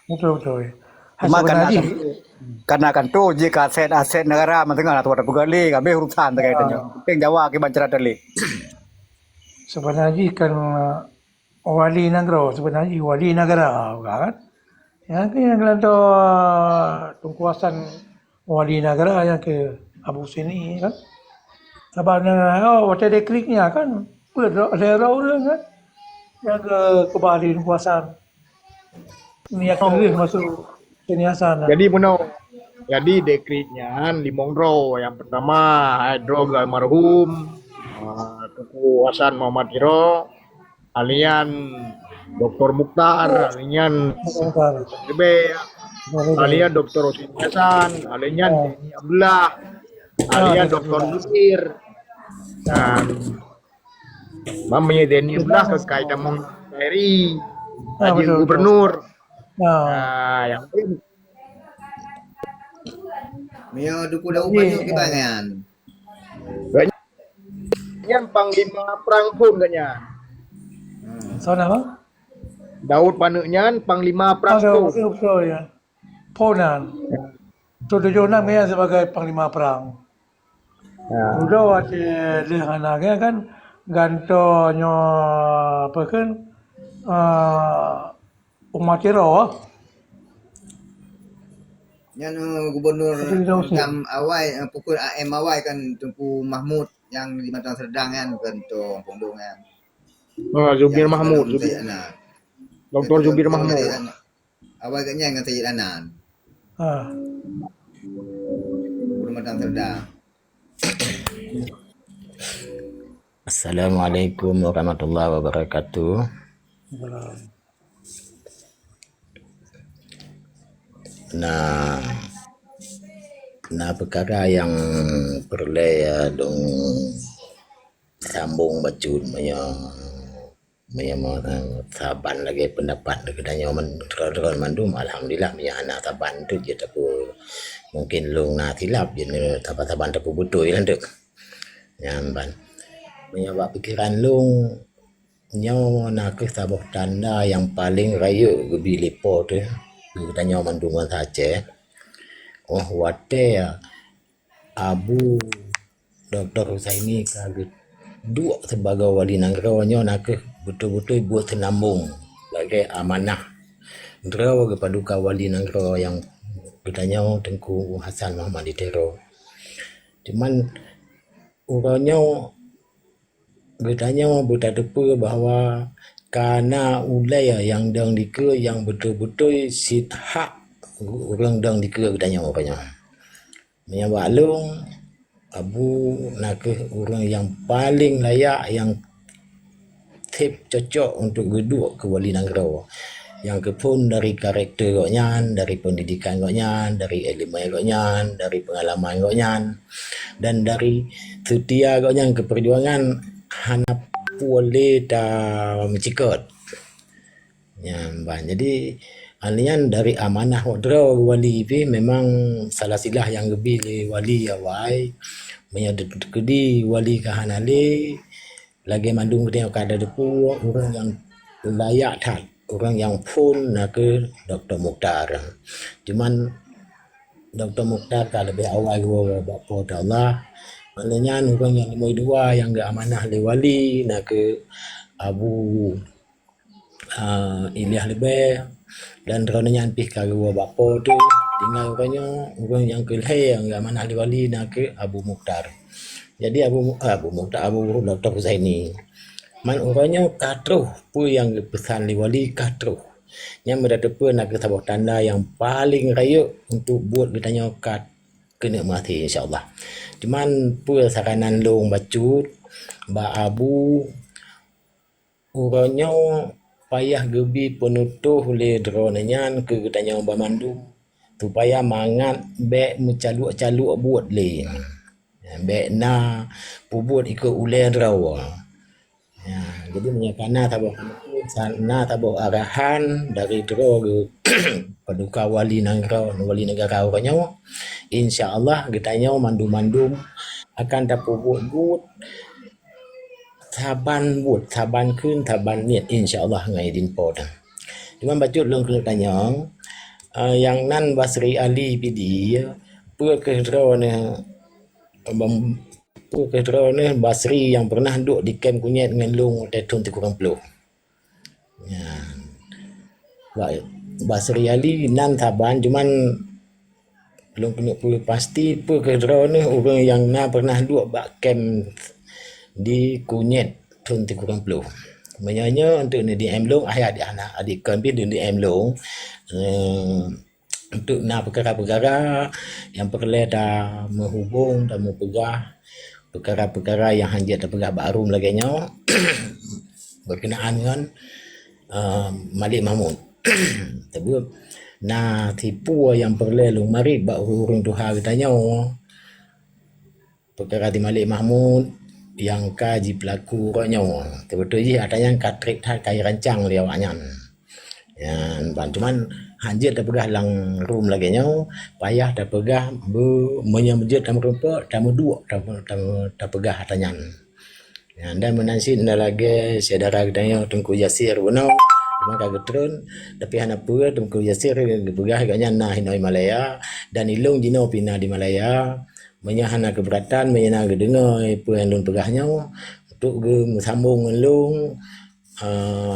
Betul. Karena kan tu jika aset negara mentengah atau ada pegali kami urusan terkaitnya. Penting Jawa ke bancaran tali. Sebenarnya kan wali negara kan. Yang tu tungkuasan wali negara yang ke Abu Husaini kan. Sebenarnya waktu dekriknya kan daerah orang kan. Yang ke Bali kuasaan. Ini yang pilih masuk Seni Hasan. Jadi dekritnya Limongro yang pertama Hydro almarhum Tengku Hasan Muhammad Tiro, alian Dr. Mukhtar, alian alian Dr. Husaini Hasan, alian Deni Abdullah, alian Dr. Yusir. Dan mamanya Deni Abdullah kekaitan Menteri Haji Gubernur. Yang Mio duku dah banyak kebangan. Banyak panglima perang pun kanya. Soal apa? Daud panaknya Panglima Perang Ada, tu. betul ya. Ponan. 76 ya sebagai Panglima Perang. Sudah waktu lehananya kan gantonya apa kan umat Tiro. Yang gubernur Betul, betul, betul. jam awal pukul AM awal kan Tunku Mahmud yang di Matan Serdang kan tu Pondong kan. Zubir Yang Mahmud, sebelum Sayyid Anan. Dr. Zubir Mahmud. Awal katnya dengan Sayyid Anan. Gubernur Matan Serdang. Assalamualaikum warahmatullahi wabarakatuh. Nah perkara yang perlu dong sambung bacun saban lagi pendapat kedanya men mandum alhamdulillah punya anak saban tu je tapi mungkin long na tilap je saban tu betul kan tu nyamban punya pikiran long nyawa nak sabah tanda yang paling raya gebi lepo tu kedanya mandum saja wate Abu Dr. Husaini kaget dua sebagai wali negara nak betul-betul buat senambung sebagai amanah negara kepada wali negara yang katanya Tengku Hasan Muhammad Ditero. Cuman orangnya katanya bertadapa bahawa karena ulaya yang dang dika yang betul-betul sit hak orang dang dika katanya orangnya. Menyabak long Abu nak orang yang paling layak yang tip cocok untuk geduk ke wali negara yang kepun dari karakter goknya, dari pendidikan goknya, dari elemen goknya, dari pengalaman goknya dan dari setia goknya ke perjuangan hanap boleh dah mencikot ya jadi Alian dari amanah wadra wali pi memang salah silah yang gebi wali awai menyadut kedi wali kahanale lagi mandung kita kada depu orang yang layak tak orang yang pun nak ke Dr. Mukhtar. Cuman Dr. Mukhtar kalau lebih awal gua bapa Allah maknanya orang yang 52 yang gak amanah le wali nak ke Abu Ilyas lebih dan teronanya pih kagua bapa tu tinggal orang yang kelih yang gak amanah le wali nak ke Abu Mukhtar. Jadi Abu Mukhtar Abu Dr. Husaini man orangnya katruh pu yang pesan li wali katruh yang berdepa nak sabah tanda yang paling raya untuk buat bertanya kat kena mati insyaallah. Cuman pu saranan long bacut ba Abu orangnya payah gebi penutuh le dronanya ke katanya Bandung supaya mangat be mencaluk-caluk buat le be na pubut ikut ulen rawa ya jadi menyakana tabah sana tabah arahan dari dro paduka wali negara orangnya insyaallah getanya mandum-mandum akan dapat buat saban kun saban niat insyaallah ngai din pod cuma baca long kena tanya yang nan Basri Ali pidi pu ke dro ne Kedrone Basri yang pernah duduk di kem Kunyit dengan Long tahun 30. Ya. Basri Ali nan taban cuman belum punya pasti pe Kedrone orang yang pernah duduk bak kem di Kunyit tahun 30. Menyanya untuk di Long adik kan pi di Long untuk perkara-perkara yang perlu dah menghubung dan mempegah perkara-perkara yang hanya terpegah baru lagi nya berkenaan dengan Malik Mahmud. Tapi tipu yang perlu lu mari bak urung Tuhan katanya perkara di Malik Mahmud yang kaji pelaku roknya. Betul je ada yang katrik kai rancang dia awaknya. Ya, cuman hanjit dah pegah lang room lagi nya payah dah pegah menyambut tamu rumput tamu dua dah pegah tanya Ya, dan menansin lagi saudara kita Tengku Yasir Bono maka getron tapi hana pura Tengku Yasir begah agaknya nah hinoi Malaya dan ilung jino pina di Malaya menyahana keberatan menyana gedengai puan lun pegahnya untuk ge sambung ngelung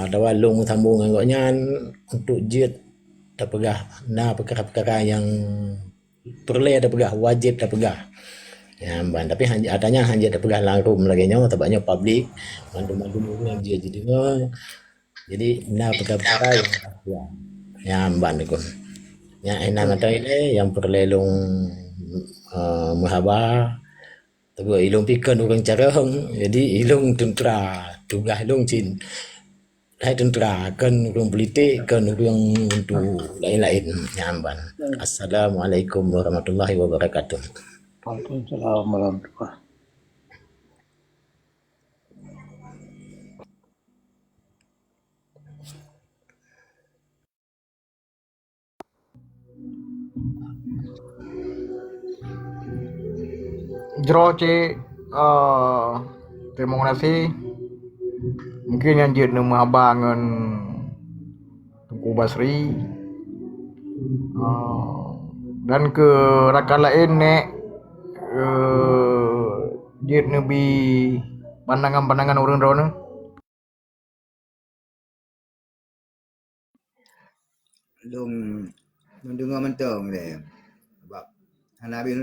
ada walung sambung agaknya untuk jit tak pegah nah perkara-perkara yang perlu ada pegah wajib tak pegah ya ban tapi adanya hanya ada pegah langrum lagi nyo tabaknya publik mandu-mandu yang dia jadi nah perkara yang ya ban itu ya enak mata ini yang perlelong mahaba tapi ilung pikan orang carang jadi ilung tentera tugas ilung cin hai tentera kan orang politik kan orang untuk lain-lain nyamban. Assalamualaikum warahmatullahi wabarakatuh. Waalaikumsalam warahmatullahi. Jero cik terima kasih mungkin yang jid nama abangan Tengku Basri dan ke rakan lain nek jid nebi pandangan-pandangan orang rona Long mendengar mentong dia. Sebab Hanabi